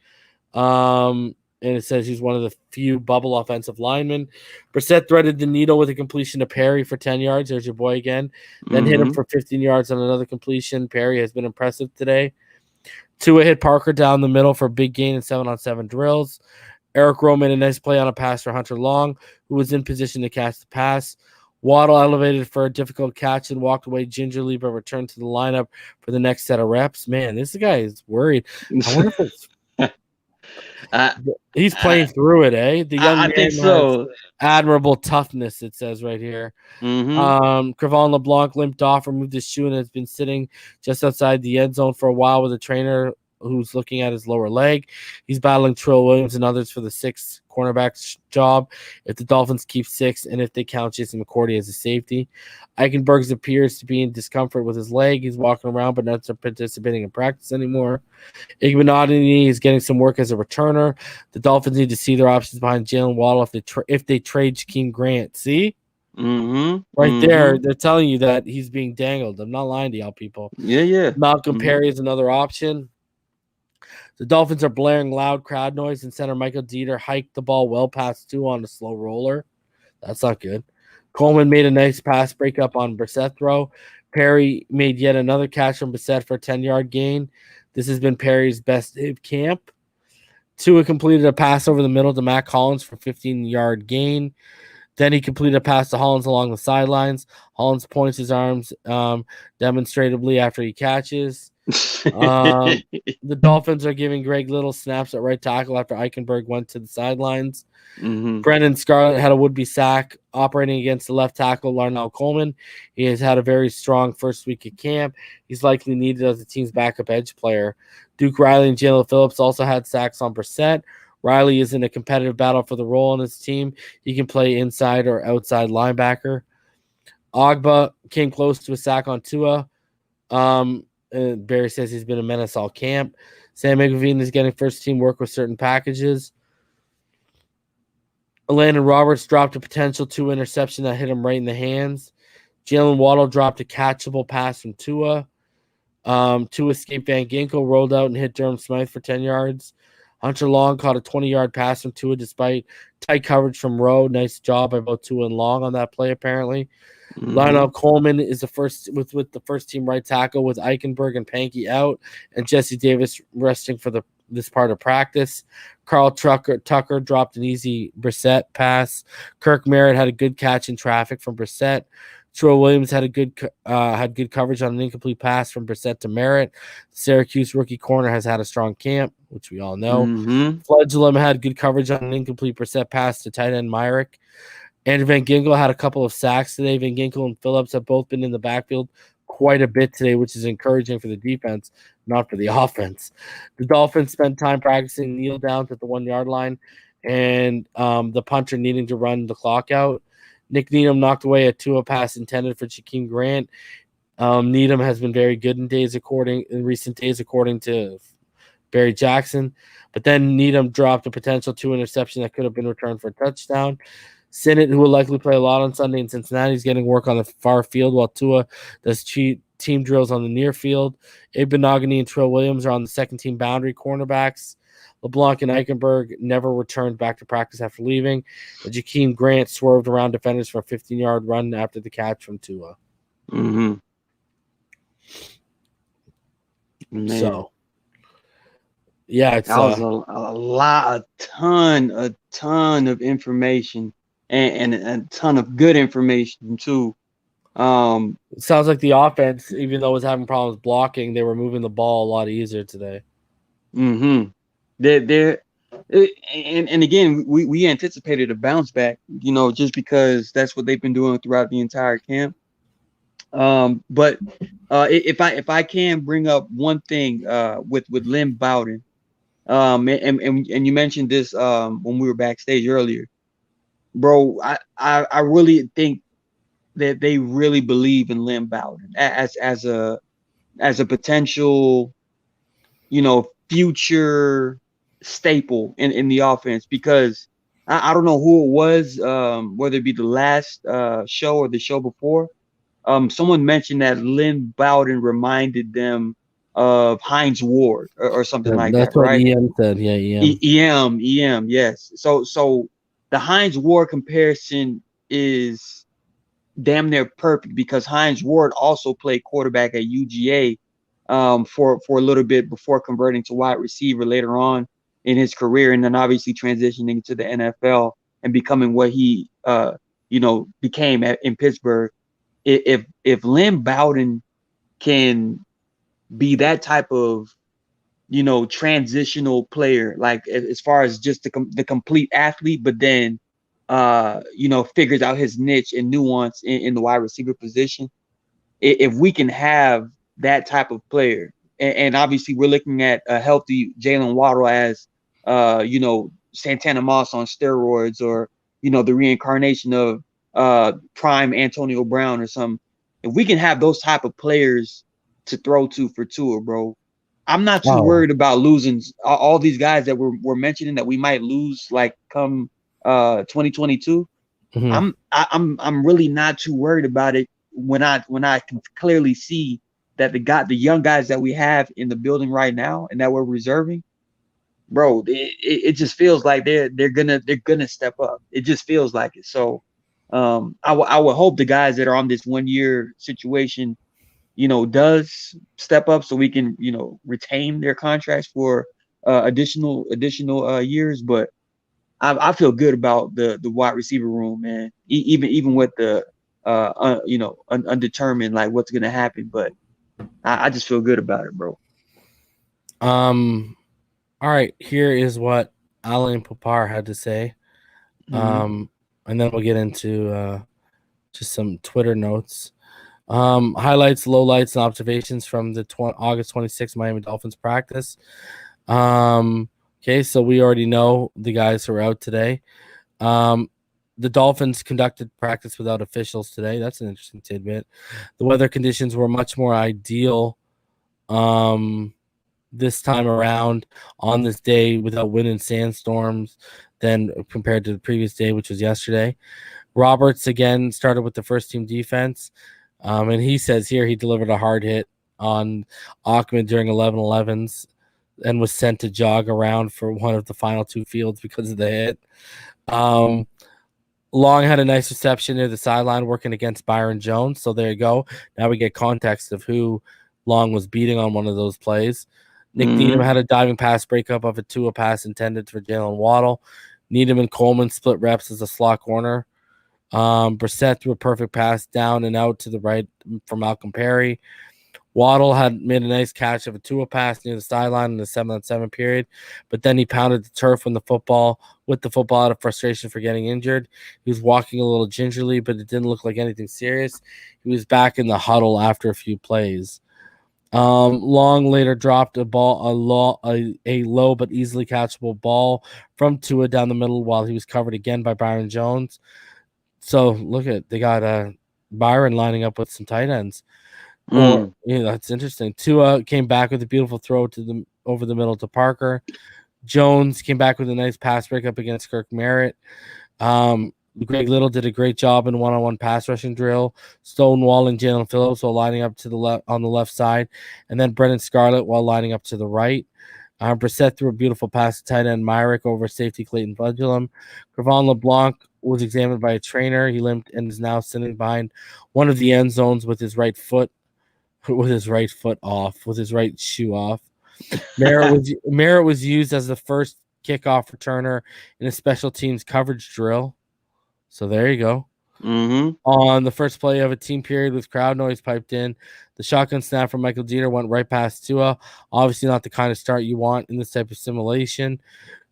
And it says he's one of the few bubble offensive linemen. Brissett threaded the needle with a completion to Perry for 10 yards. There's your boy again. Then hit him for 15 yards on another completion. Perry has been impressive today. Tua hit Parker down the middle for a big gain in 7-on-7 drills. Eric Rowe made a nice play on a pass for Hunter Long, who was in position to catch the pass. Waddle elevated for a difficult catch and walked away gingerly, but returned to the lineup for the next set of reps. Man, this guy is worried. I wonder if it's he's playing through it, eh? The young man think so. has admirable toughness, it says right here. Crevon LeBlanc limped off, removed his shoe, and has been sitting just outside the end zone for a while with a trainer who's looking at his lower leg. He's battling Trill Williams and others for the sixth cornerback job if the Dolphins keep six and if they count Jason McCourty as a safety. Eichenberg appears to be in discomfort with his leg. He's walking around but not participating in practice anymore. Igbenogany is getting some work as a returner. The Dolphins need to see their options behind Jalen Waddle if they trade Jakeem Grant. See? Mm-hmm. Right Mm-hmm. there, they're telling you that he's being dangled. I'm not lying to y'all people. Yeah, yeah. Malcolm Mm-hmm. Perry is another option. The Dolphins are blaring loud crowd noise, and center Michael Dieter hiked the ball well past two on a slow roller. That's not good. Coleman made a nice pass breakup on Brissett throw. Perry made yet another catch from Brissett for a 10-yard gain. This has been Perry's best day of camp. Tua completed a pass over the middle to Matt Collins for 15-yard gain. Then he completed a pass to Hollins along the sidelines. Hollins points his arms demonstratively after he catches. The Dolphins are giving Greg Little snaps at right tackle after Eichenberg went to the sidelines. Mm-hmm. Brendan Scarlett had a would-be sack operating against the left tackle, Larnell Coleman. He has had a very strong first week of camp. He's likely needed as the team's backup edge player. Duke Riley and Jalen Phillips also had sacks on Brissett. Riley is in a competitive battle for the role on his team. He can play inside or outside linebacker. Ogba came close to a sack on Tua. Barry says he's been a menace all camp. Sam McVeen is getting first-team work with certain packages. Landon Roberts dropped a potential Tua interception that hit him right in the hands. Jalen Waddle dropped a catchable pass from Tua. Tua escaped Van Ginkel, rolled out and hit Durham Smythe for 10 yards. Hunter Long caught a 20-yard pass from Tua despite tight coverage from Rowe. Nice job by both Tua and Long on that play, apparently. Lionel Coleman is the first with the first team right tackle with Eichenberg and Pankey out and Jesse Davis resting for this part of practice. Carl Tucker dropped an easy Brissett pass. Kirk Merritt had a good catch in traffic from Brissett. Troy Williams had good coverage on an incomplete pass from Brissett to Merritt. Syracuse rookie corner has had a strong camp, which we all know. Mm-hmm. Fledglum had good coverage on an incomplete Brissett pass to tight end Myrick. Andrew Van Ginkel had a couple of sacks today. Van Ginkel and Phillips have both been in the backfield quite a bit today, which is encouraging for the defense, not for the offense. The Dolphins spent time practicing kneel downs at the 1 yard line and the punter needing to run the clock out. Nick Needham knocked away a Tua pass intended for Jakeem Grant. Needham has been very good in recent days, according to Barry Jackson. But then Needham dropped a potential Tua interception that could have been returned for a touchdown. Sinnott, who will likely play a lot on Sunday in Cincinnati, is getting work on the far field while Tua does team drills on the near field. Abe Benogany and Trill Williams are on the second team boundary cornerbacks. LeBlanc and Eichenberg never returned back to practice after leaving. And Jakeem Grant swerved around defenders for a 15-yard run after the catch from Tua. Mm-hmm. Man. So, yeah, it's that was a ton of information and a ton of good information too. It sounds like the offense, even though it was having problems blocking, they were moving the ball a lot easier today. Mm-hmm. They're and again, we anticipated a bounce back, just because that's what they've been doing throughout the entire camp. But if I can bring up one thing with Lynn Bowden, and you mentioned this when we were backstage earlier, bro. I really think that they really believe in Lynn Bowden as a potential, future staple in the offense, because I don't know who it was, whether it be the last show or the show before. Someone mentioned that Lynn Bowden reminded them of Hines Ward or something like That's that, what right? EM said. Yeah, EM. EM, yes. So the Hines Ward comparison is damn near perfect, because Hines Ward also played quarterback at UGA for a little bit before converting to wide receiver later on in his career, and then obviously transitioning to the NFL and becoming what he became in Pittsburgh. If Lynn Bowden can be that type of transitional player, like as far as just the complete athlete, but then figures out his niche and nuance in the wide receiver position. If we can have that type of player, and obviously we're looking at a healthy Jalen Waddle as Santana Moss on steroids, or the reincarnation of prime Antonio Brown or something. If we can have those type of players to throw to for Tua, bro, I'm not too worried about losing all these guys that we're mentioning that we might lose, like come 2022. Mm-hmm. I'm really not too worried about it when I can clearly see that the young guys that we have in the building right now and that we're reserving, bro, it just feels like they're gonna step up. It just feels like it. So I would hope the guys that are on this 1 year situation, does step up so we can, retain their contracts for additional years. But I feel good about the wide receiver room, man. Even with the undetermined like what's gonna happen, but I just feel good about it, bro. All right, here is what Alain Popar had to say. Mm-hmm. And then we'll get into just some Twitter notes. Highlights, lowlights, and observations from the August 26th Miami Dolphins practice. Okay, so we already know the guys who are out today. The Dolphins conducted practice without officials today. That's an interesting tidbit. The weather conditions were much more ideal this time around on this day without wind and sandstorms than compared to the previous day, which was yesterday. Roberts again started with the first team defense. And he says here he delivered a hard hit on Achman during 11-11s and was sent to jog around for one of the final two fields because of the hit. Long had a nice reception near the sideline working against Byron Jones. So there you go. Now we get context of who Long was beating on one of those plays. Nick Needham had a diving pass breakup of a Tua pass intended for Jalen Waddle. Needham and Coleman split reps as a slot corner. Brissett threw a perfect pass down and out to the right for Malcolm Perry. Waddle had made a nice catch of a Tua pass near the sideline in the 7-on-7 period, but then he pounded the turf with the football out of frustration for getting injured. He was walking a little gingerly, but it didn't look like anything serious. He was back in the huddle after a few plays. Long later dropped a low but easily catchable ball from Tua down the middle while he was covered again by Byron Jones. So look at they got Byron lining up with some tight ends. Or that's interesting. Tua came back with a beautiful throw over the middle to Parker. Jones came back with a nice pass breakup against Kirk Merritt. Greg Little did a great job in one-on-one pass rushing drill, stonewalling Jalen Phillips while lining up to the left on the left side, and then Brendan Scarlett while lining up to the right. Brissett threw a beautiful pass to tight end Myrick over safety Clayton Budulum. Gravon LeBlanc was examined by a trainer. He limped and is now sitting behind one of the end zones with his right shoe off. Merritt was used as the first kickoff returner in a special teams coverage drill. So there you go. On the first play of a team period with crowd noise piped in, the shotgun snap from Michael Dieter went right past Tua. Obviously not the kind of start you want in this type of simulation.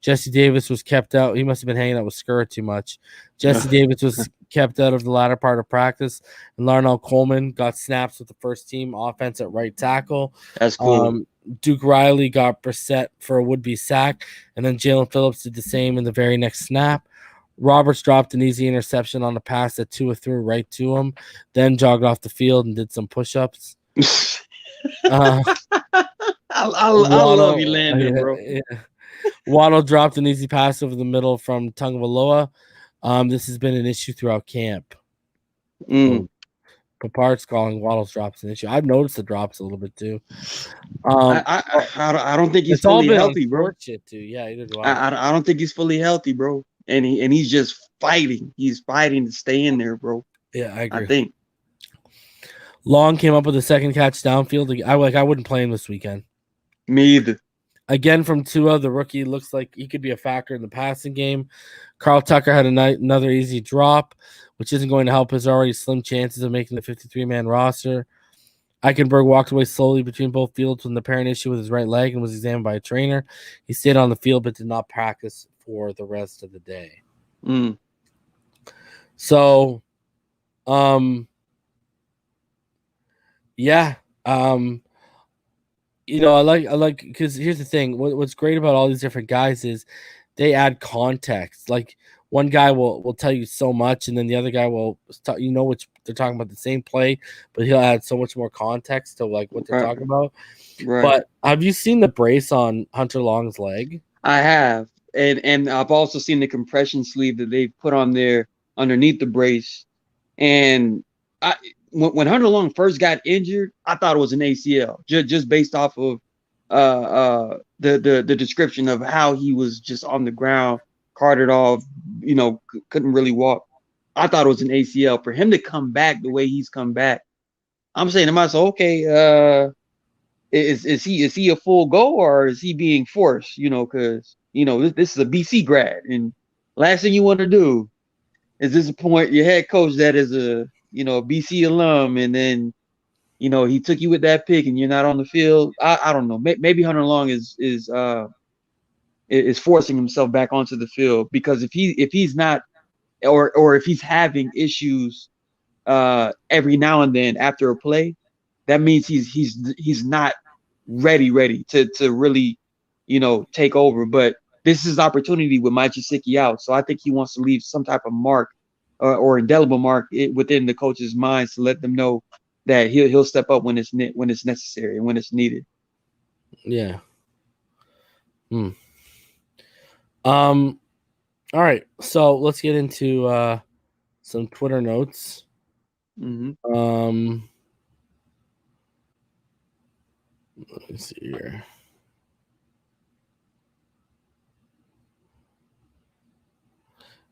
Jesse Davis was kept out. He must have been hanging out with Skura too much. Jesse Davis was kept out of the latter part of practice, and Larnell Coleman got snaps with the first team offense at right tackle. That's cool. Duke Riley got Brissett for a would-be sack, and then Jalen Phillips did the same in the very next snap. Roberts dropped an easy interception on a pass that Tua threw right to him, then jogged off the field and did some push-ups. I love you, Landon, bro. Yeah. Waddle dropped an easy pass over the middle from Tagovailoa. This has been an issue throughout camp. Papart's calling Waddle's drops an issue. I've noticed the drops a little bit too. I don't think he's fully healthy, bro. Too. Yeah, either do I don't think he's fully healthy, bro. And he's just fighting. He's fighting to stay in there, bro. Yeah, I agree. I think Long came up with a second catch downfield. I wouldn't play him this weekend. Me either. Again from Tua, the rookie looks like he could be a factor in the passing game. Carl Tucker had another easy drop, which isn't going to help his already slim chances of making the 53-man roster. Eichenberg walked away slowly between both fields with an apparent issue with his right leg and was examined by a trainer. He stayed on the field but did not practice for the rest of the day. So, yeah. I like because here's the thing. What's great about all these different guys is they add context. Like one guy will tell you so much, and then the other guy will which they're talking about the same play, but he'll add so much more context to like what they're talking about. Right. But have you seen the brace on Hunter Long's leg? I have, and I've also seen the compression sleeve that they put on there underneath the brace. And when Hunter Long first got injured, I thought it was an ACL, just based off of the description of how he was just on the ground, carted off, couldn't really walk. I thought it was an ACL. For him to come back the way he's come back, I'm saying to myself, okay, is he a full go, or is he being forced? Because this is a BC grad, and last thing you want to do is disappoint your head coach that is a BC alum, and then he took you with that pick and you're not on the field. I don't know. Maybe Hunter Long is forcing himself back onto the field, because if he's not, or if he's having issues every now and then after a play, that means he's not ready to really take over. But this is his opportunity with Mike Gesicki out, so I think he wants to leave some type of mark or indelible mark within the coach's minds to let them know that he'll step up when it's necessary and when it's needed. Yeah. All right, so let's get into some Twitter notes. Mm-hmm. Let me see here.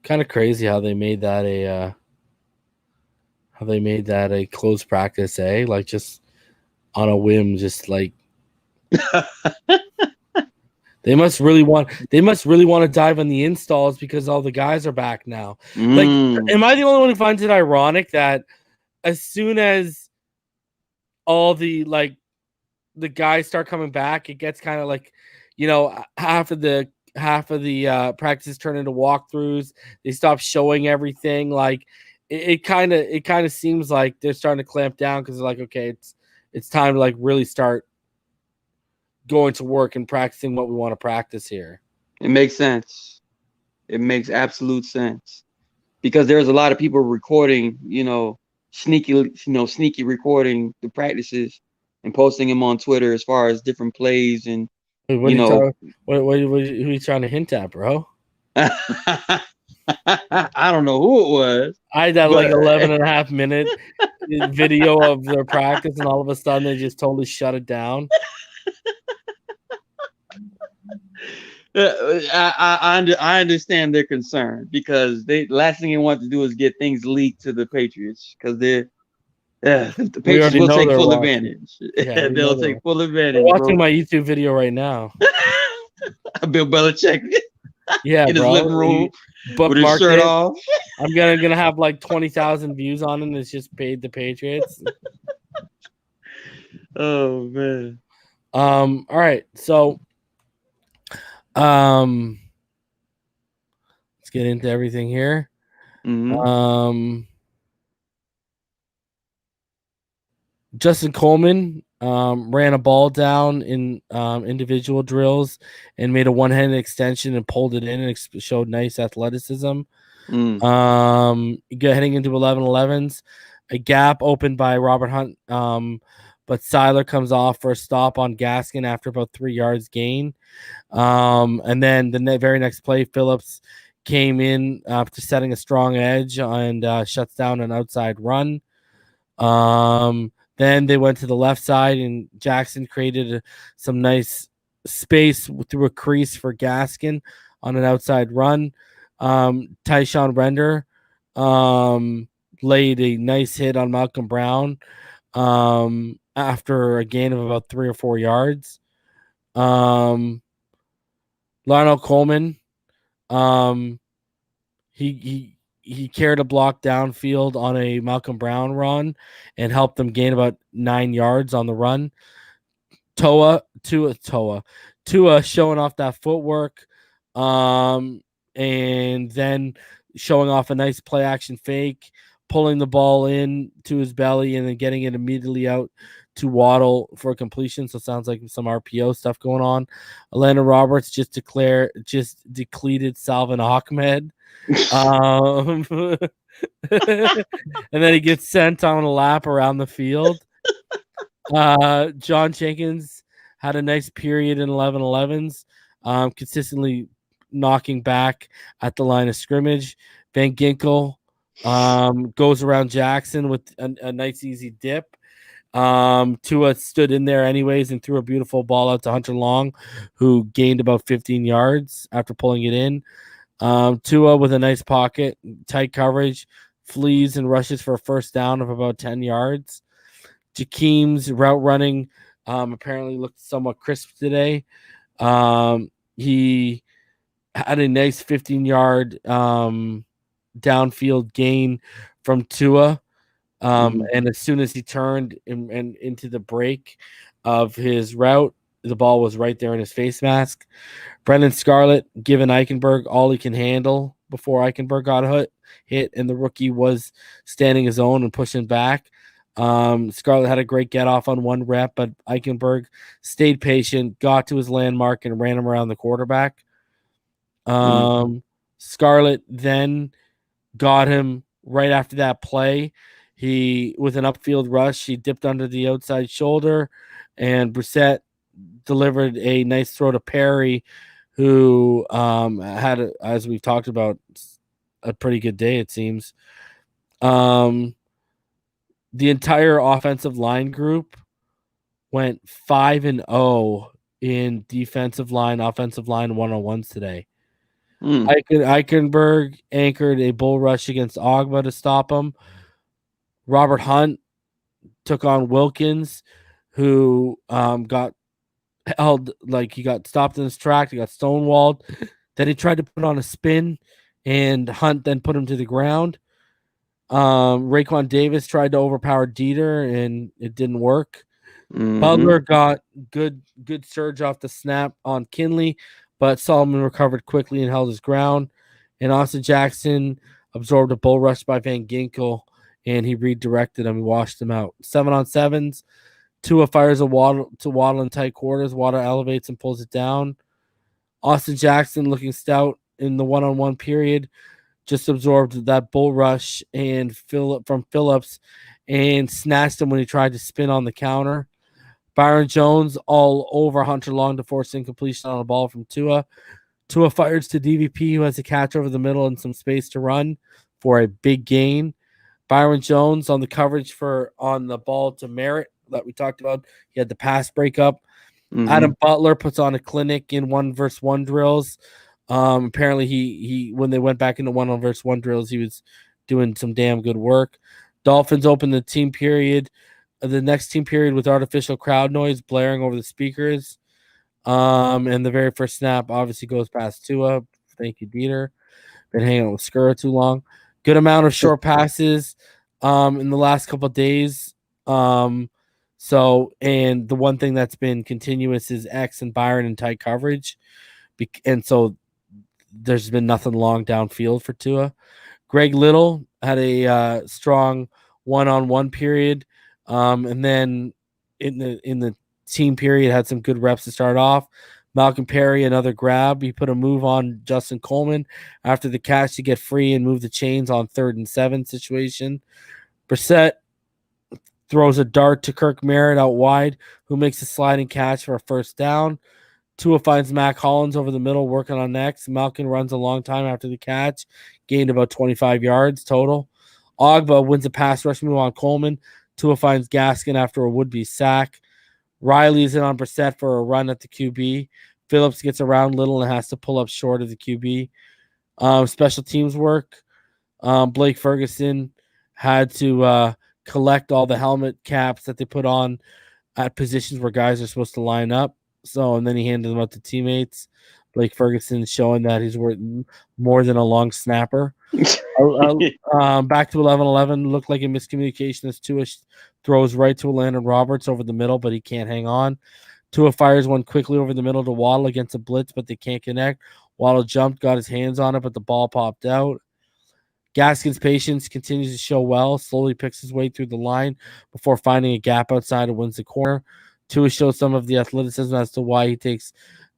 Kind of crazy how they made that a closed practice, like just on a whim, just like they must really want to dive on the installs because all the guys are back now. Like, am I the only one who finds it ironic that as soon as all the guys start coming back, it gets kind of like, half of the practices turn into walkthroughs. They stop showing everything. Like it kind of seems like they're starting to clamp down because they're like, okay, it's time to like really start going to work and practicing what we want to practice here. It makes sense. It makes absolute sense, because there's a lot of people recording, sneaky recording the practices and posting them on Twitter as far as different plays and what are you trying to hint at, bro? I don't know who it was. I had that like 11.5 minute video of their practice, and all of a sudden they just totally shut it down. I understand their concern, because the last thing they want to do is get things leaked to the Patriots, because the Patriots will take full advantage. Yeah, they'll take full advantage. They're watching my YouTube video right now. Bill Belichick. Yeah, in his living room with his shirt off. I'm gonna have like 20,000 views on it, and it's just paid the Patriots. Oh man. All right, so let's get into everything here. Mm-hmm. Justin Coleman ran a ball down in individual drills and made a one-handed extension and pulled it in and showed nice athleticism. Heading into 11-11s, a gap opened by Robert Hunt, but Seiler comes off for a stop on Gaskin after about 3 yards gain. And then the very next play, Phillips came in after setting a strong edge and shuts down an outside run. Then they went to the left side, and Jackson created some nice space through a crease for Gaskin on an outside run. Tyshawn Render laid a nice hit on Malcolm Brown after a gain of about 3 or 4 yards. Lionel Coleman, he carried a block downfield on a Malcolm Brown run and helped them gain about 9 yards on the run. Tua showing off that footwork, and then showing off a nice play action fake, pulling the ball in to his belly and then getting it immediately out to Waddle for a completion. So it sounds like some RPO stuff going on. Atlanta Roberts just depleted Salvin Ahmed. And then he gets sent on a lap around the field. John Jenkins had a nice period in 11-11s, consistently knocking back at the line of scrimmage. Van Ginkel Goes around Jackson with a nice easy dip. Tua stood in there anyways and threw a beautiful ball out to Hunter Long, who gained about 15 yards after pulling it in. Tua with a nice pocket, tight coverage, flees and rushes for a first down of about 10 yards. Jakeem's route running apparently looked somewhat crisp today. He had a nice 15-yard downfield gain from Tua. And as soon as he turned and into the break of his route, the ball was right there in his face mask. Brendan Scarlett giving Eichenberg all he can handle before Eichenberg got hit, and the rookie was standing his own and pushing back. Scarlett had a great get off on one rep, but Eichenberg stayed patient, got to his landmark, and ran him around the quarterback. Scarlett then got him right after that play. He, with an upfield rush, he dipped under the outside shoulder, and Brissett delivered a nice throw to Perry, who had, as we've talked about, a pretty good day, it seems. The entire offensive line group went 5-0 in defensive line, offensive line one-on-ones today. Eichenberg anchored a bull rush against Ogba to stop him. Robert Hunt took on Wilkins, who got held, like he got stopped in his track. He got stonewalled. Then he tried to put on a spin, and Hunt then put him to the ground. Raekwon Davis tried to overpower Dieter, and it didn't work. Butler got good surge off the snap on Kinley, but Solomon recovered quickly and held his ground. And Austin Jackson absorbed a bull rush by Van Ginkel, and he redirected him. He washed him out. 7-on-7s. Tua fires a Waddle in tight quarters. Waddle elevates and pulls it down. Austin Jackson, looking stout in the one-on-one period, just absorbed that bull rush and from Phillips and snatched him when he tried to spin on the counter. Byron Jones all over Hunter Long to force incompletion on a ball from Tua. Tua fires to DVP, who has a catch over the middle and some space to run for a big gain. Byron Jones on the coverage on the ball to Merritt that we talked about. He had the pass breakup. Adam Butler puts on a clinic in 1-versus-1 drills. Apparently he when they went back into 1-versus-1 drills, he was doing some damn good work. Dolphins open the next team period with artificial crowd noise blaring over the speakers. And the very first snap obviously goes past Tua. Thank you, Dieter. Been hanging out with Skura too long. Good amount of short passes in the last couple of days. So, and the one thing that's been continuous is X and Byron in tight coverage. And so there's been nothing long downfield for Tua. Greg Little had a strong one-on-one period. And then in the team period had some good reps to start off. Malcolm Perry, another grab. He put a move on Justin Coleman after the catch to get free and move the chains on 3rd and 7 situation. Brissett throws a dart to Kirk Merritt out wide, who makes a sliding catch for a first down. Tua finds Mac Hollins over the middle working on next. Malcolm runs a long time after the catch, gained about 25 yards total. Ogba wins a pass rush move on Coleman. Tua finds Gaskin after a would-be sack. Riley's in on Brissett for a run at the QB. Phillips gets around Little and has to pull up short of the QB. Special teams work. Blake Ferguson had to collect all the helmet caps that they put on at positions where guys are supposed to line up. So, and then he handed them out to teammates. Blake Ferguson showing that he's worth more than a long snapper. Back to 11-11. Looked like a miscommunication as Tua throws right to Landon Roberts over the middle, but he can't hang on. Tua fires one quickly over the middle to Waddle against a blitz, but they can't connect. Waddle jumped, got his hands on it, but the ball popped out. Gaskin's patience continues to show well, slowly picks his way through the line before finding a gap outside and wins the corner. Tua shows some of the athleticism as to why he takes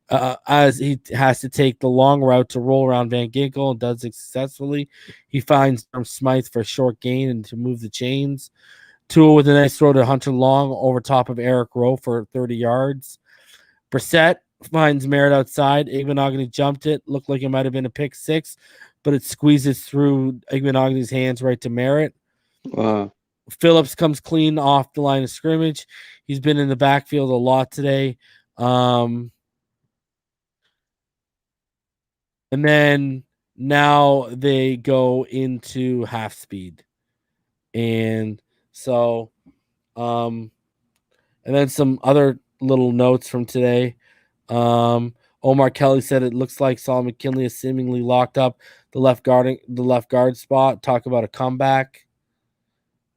as he has to take the long route to roll around Van Ginkel and does it successfully. He finds Smythe for a short gain and to move the chains. Tua with a nice throw to Hunter Long over top of Eric Rowe for 30 yards. Brissett finds Merritt outside. Igbenogany jumped it. Looked like it might have been a pick six, but it squeezes through Igbenogany's hands right to Merritt. Wow. Phillips comes clean off the line of scrimmage. He's been in the backfield a lot today. And then now they go into half speed. And so, and then some other little notes from today. Omar Kelly said it looks like Saul McKinley is seemingly locked up the left guard spot. Talk about a comeback.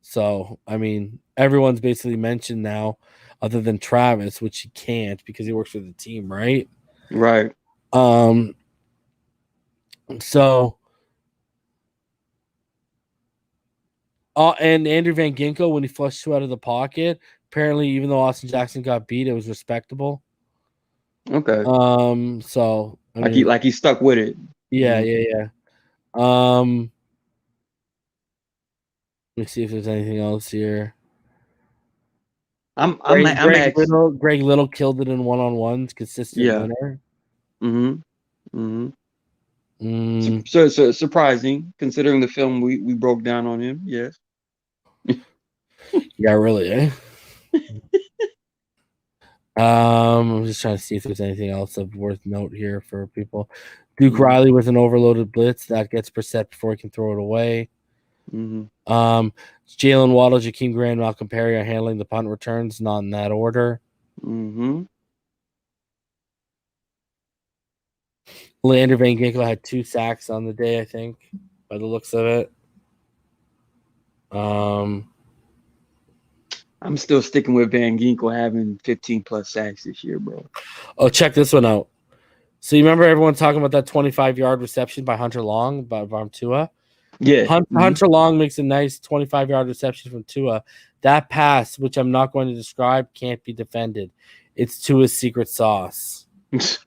So, I mean, everyone's basically mentioned now, other than Travis, which he can't because he works for the team, right? Right. So, and Andrew Van Ginkel, when he flushed two out of the pocket, apparently, even though Austin Jackson got beat, it was respectable. Okay. So I Like mean, he stuck with it. yeah. Let me see if there's anything else here. Greg Little killed it in one-on-ones, consistent winner. So surprising considering the film we broke down on him. Yes. Yeah, really. Eh? I'm just trying to see if there's anything else of worth note here for people. Duke Riley with an overloaded blitz that gets Brissett before he can throw it away. Jalen Waddle, Jakeem Grant, Malcolm Perry are handling the punt returns, not in that order. Andrew Van Ginkel had 2 sacks on the day, I think, by the looks of it. I'm still sticking with Van Ginkel having 15 plus sacks this year, bro. Oh, check this one out. So you remember everyone talking about that 25-yard reception by Hunter Long from Tua? Yeah. Hunter Long makes a nice 25-yard reception from Tua. That pass, which I'm not going to describe, can't be defended. It's Tua's secret sauce. Was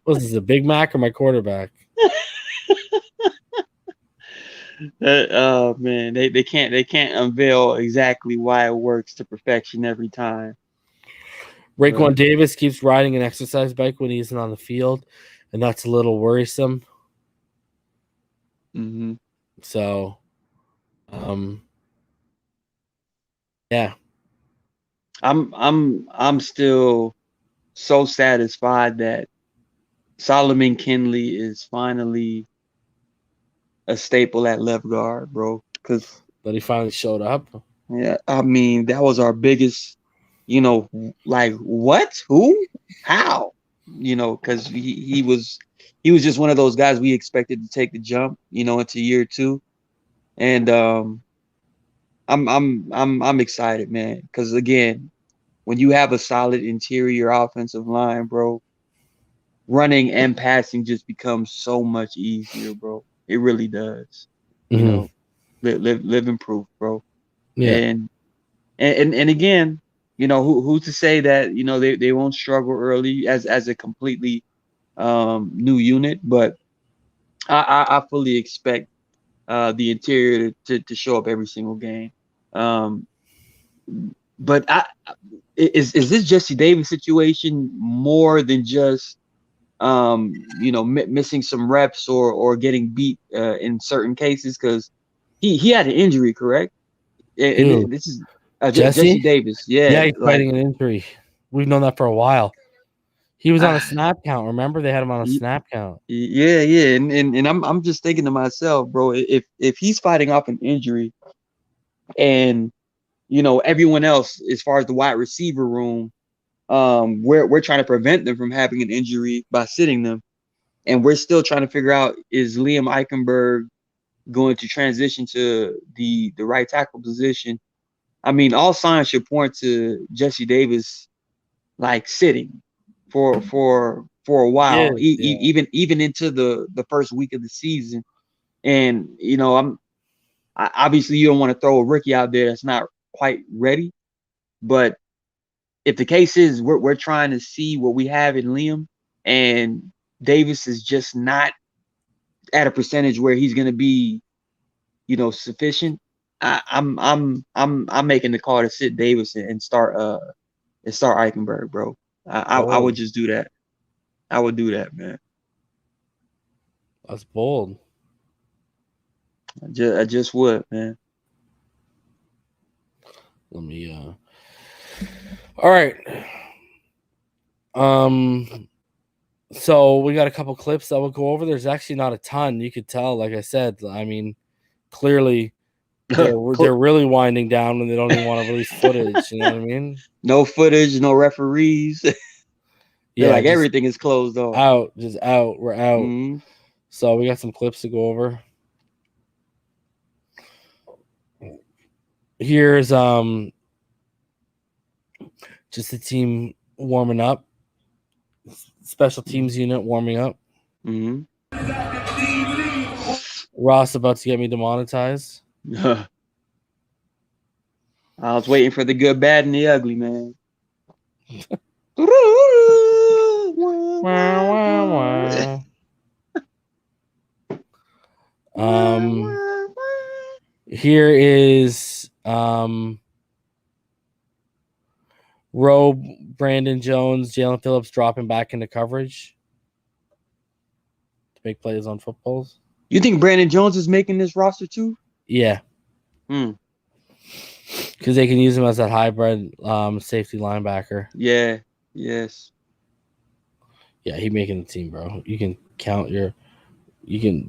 this a Big Mac or my quarterback? Oh man, they can't unveil exactly why it works to perfection every time. Raekwon Davis keeps riding an exercise bike when he isn't on the field, and that's a little worrisome. So, yeah, I'm still so satisfied that Solomon Kinley is finally a staple at left guard, bro. Because that he finally showed up. Yeah, I mean that was our biggest, like what, who, how, because he was just one of those guys we expected to take the jump, into year 2, and I'm excited, man, because again, when you have a solid interior offensive line, bro, running and passing just becomes so much easier, bro. It really does. Live and proof, bro. Yeah. And again, who's to say that they won't struggle early as a completely new unit, but I fully expect the interior to show up every single game. But is this Jesse Davis situation more than just missing some reps or getting beat in certain cases, because he had an injury, correct? And this is Jesse Davis. Yeah, he's fighting an injury. We've known that for a while. He was on a snap count. Remember, they had him on a snap count. Yeah, and I'm just thinking to myself, bro, if he's fighting off an injury, and everyone else, as far as the wide receiver room, we're trying to prevent them from having an injury by sitting them, and we're still trying to figure out, is Liam Eichenberg going to transition to the right tackle position? I mean, all signs should point to Jesse Davis like sitting for a while, even into the first week of the season. And obviously you don't want to throw a rookie out there that's not quite ready, but if the case is we're trying to see what we have in Liam, and Davis is just not at a percentage where he's going to be, sufficient, I'm making the call to sit Davis and start Eichenberg, bro. I would just do that. I would do that, man. That's bold. I just would, man. Let me. All right. So we got a couple clips that we'll go over. There's actually not a ton. You could tell, like I said. I mean, clearly they're really winding down when they don't even want to release footage. You know what I mean? No footage, no referees. They're like everything is closed off. Out, just out. We're out. Mm-hmm. So we got some clips to go over. Here's just the team warming up. Special teams unit warming up. Mm-hmm. Ross about to get me demonetized. I was waiting for the good, bad, and the ugly, man. Here is Rowe, Brandon Jones, Jalen Phillips dropping back into coverage to make plays on footballs. You think Brandon Jones is making this roster too? Yeah. Because they can use him as that hybrid safety linebacker. Yeah. Yes. Yeah, he's making the team, bro. You can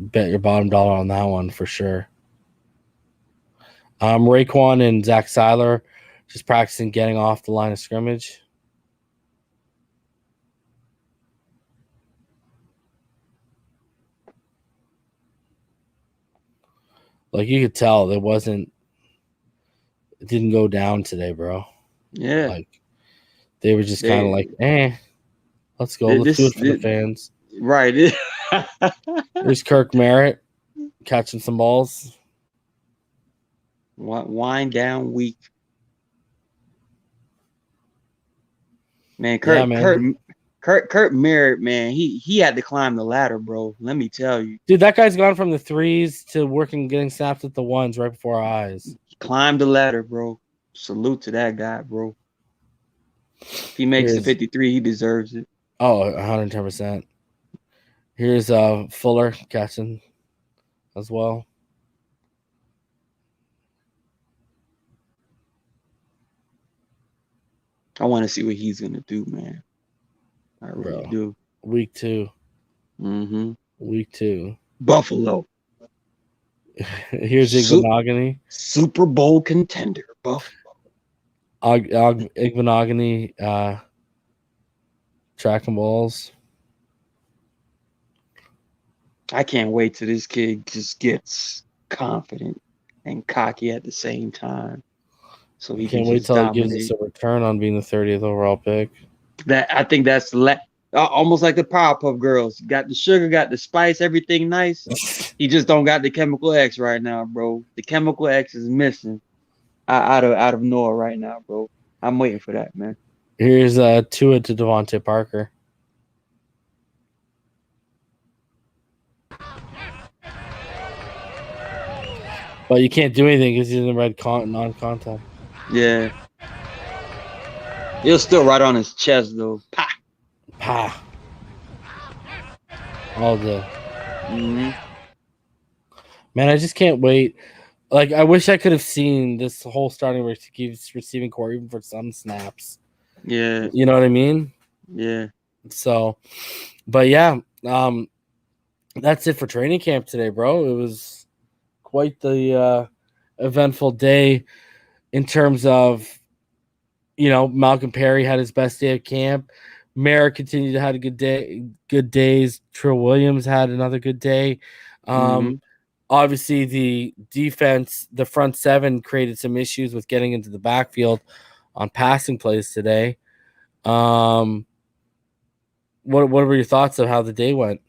bet your bottom dollar on that one for sure. Raekwon and Zach Seiler just practicing getting off the line of scrimmage. Like you could tell it didn't go down today, bro. Yeah. Like they were just kind of like, let's go. Let's do it for the fans. Right. There's Kirk Merritt catching some balls. Wind down week. Man, Kurt Merritt, man, he had to climb the ladder, bro. Let me tell you. Dude, that guy's gone from the 3s to getting snapped at the 1s right before our eyes. He climbed the ladder, bro. Salute to that guy, bro. If he makes the 53, he deserves it. Oh, 110%. Here's Fuller catching as well. I want to see what he's going to do, man. I really do. Week 2. Mm-hmm. Week 2. Buffalo. Here's Igbenogany. Super Bowl contender, Buffalo. Igbenogany tracking balls. I can't wait till this kid just gets confident and cocky at the same time. So he can't wait till he gives us a return on being the 30th overall pick. I think that's almost like the Powerpuff Girls. Got the sugar, got the spice, everything nice. He just don't got the chemical X right now, bro. The chemical X is missing out of Noah right now, bro. I'm waiting for that, man. Here's Tua to Devontae Parker. But you can't do anything because he's in the red non-contact. Yeah. He'll still right on his chest, though. Pa! Pa! All day. Mm-hmm. Man, I just can't wait. Like, I wish I could have seen this whole starting receiving core even for some snaps. Yeah. You know what I mean? Yeah. So, but yeah, that's it for training camp today, bro. It was quite the eventful day in terms of, Malcolm Perry had his best day of camp. Merritt continued to have a good days. Trill Williams had another good day. Obviously, the defense, the front seven, created some issues with getting into the backfield on passing plays today. What were your thoughts of how the day went?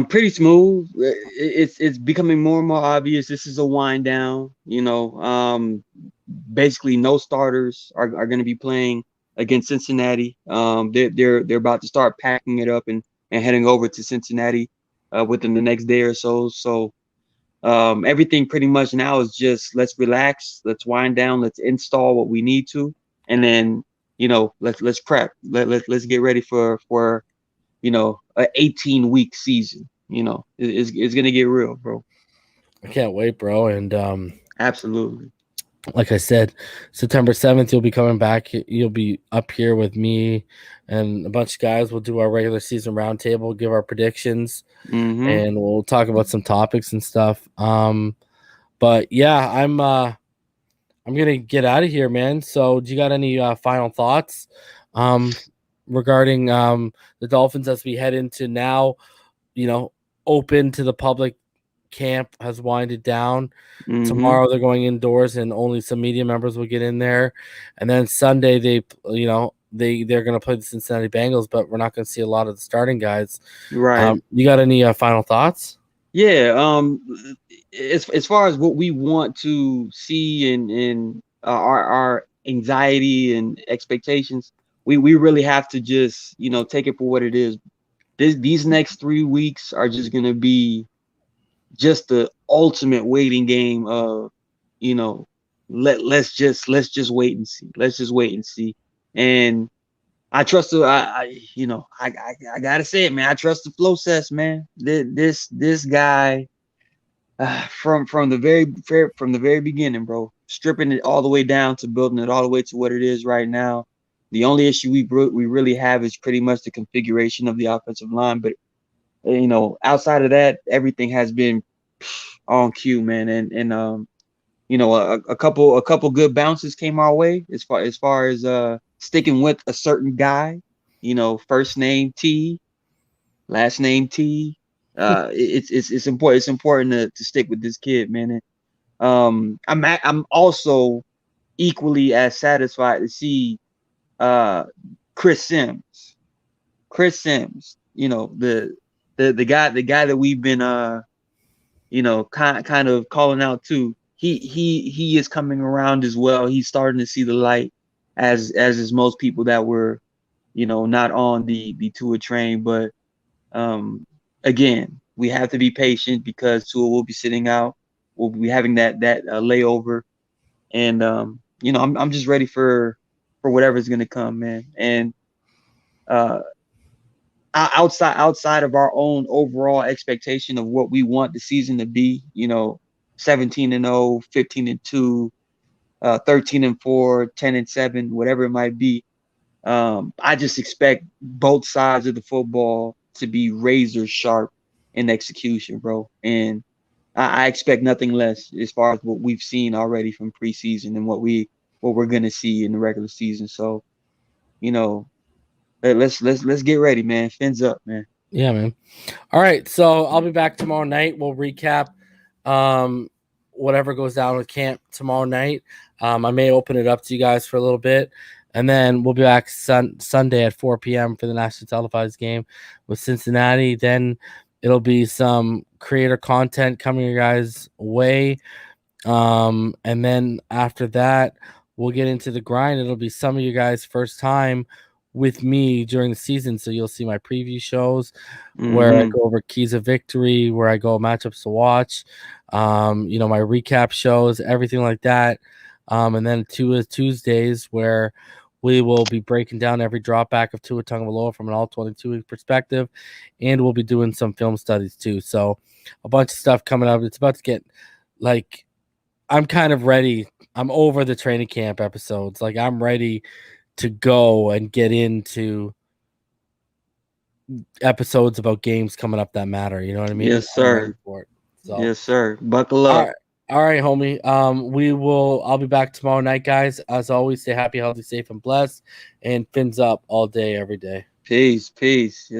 Pretty smooth. It's becoming more and more obvious. This is a wind down. Basically, no starters are going to be playing against Cincinnati. They're about to start packing it up and heading over to Cincinnati within the next day or so. So everything pretty much now is just let's relax, let's wind down, let's install what we need to, and then let's prep. Let's get ready for an 18-week season. it's gonna get real, bro. I can't wait, bro. And Absolutely. like I said, September 7th, you'll be coming back. You'll be up here with me and a bunch of guys. We'll do our regular season roundtable, give our predictions, Mm-hmm. and we'll talk about some topics and stuff. But yeah, I'm gonna get out of here, man. So, do you got any final thoughts regarding the Dolphins as we head into now? Open to the public camp has winded down. Mm-hmm. Tomorrow they're going indoors and only some media members will get in there. And then Sunday they're going to play the Cincinnati Bengals, but we're not going to see a lot of the starting guys. Right. You got any final thoughts? Yeah. As far as what we want to see and our anxiety and expectations, we really have to just take it for what it is. These next 3 weeks are just gonna be just the ultimate waiting game of, you know, let's just wait and see. Let's just wait and see. And I trust the I gotta say it, man. I trust the flow cess, man. This guy from the very beginning, bro, stripping it all the way down to building it all the way to what it is right now. The only issue we really have is pretty much the configuration of the offensive line, but outside of that, everything has been on cue, man. And a couple good bounces came our way as far as sticking with a certain guy. First name T, last name T. It's important. It's important to stick with this kid, man. And, I'm also equally as satisfied to see uh Chris Sims. Chris Sims, the guy that we've been kind of calling out too. He is coming around as well. He's starting to see the light, as is most people that were not on the Tua train. But again, we have to be patient because Tua will be sitting out. We'll be having that layover, and I'm just ready for whatever's gonna come, man. And uh outside of our own overall expectation of what we want the season to be, 17-0, 15-2, 13-4, 10-7, whatever it might be. I just expect both sides of the football to be razor sharp in execution, bro. And I expect nothing less as far as what we've seen already from preseason and what we're gonna see in the regular season. So, you know, let's get ready, man. Fins up, man. Yeah, man. All right, so I'll be back tomorrow night. We'll recap whatever goes down with camp tomorrow night. I may open it up to you guys for a little bit, and then we'll be back Sunday at 4 p.m. for the nationally televised game with Cincinnati. Then it'll be some creator content coming your guys' way. And then after that, we'll get into the grind. It'll be some of you guys' first time with me during the season. So you'll see my preview shows where I go over keys of victory, where I go matchups to watch, my recap shows, everything like that. And then Tuesdays where we will be breaking down every drop back of Tua Tagovailoa from an all 22-week perspective. And we'll be doing some film studies too. So a bunch of stuff coming up. It's about to get I'm kind of ready. I'm over the training camp episodes. I'm ready to go and get into episodes about games coming up that matter. You know what I mean? Yes, sir. So, yes, sir. Buckle up. All right, homie. I'll be back tomorrow night, guys. As always, stay happy, healthy, safe, and blessed. And fins up all day, every day. Peace. Yes,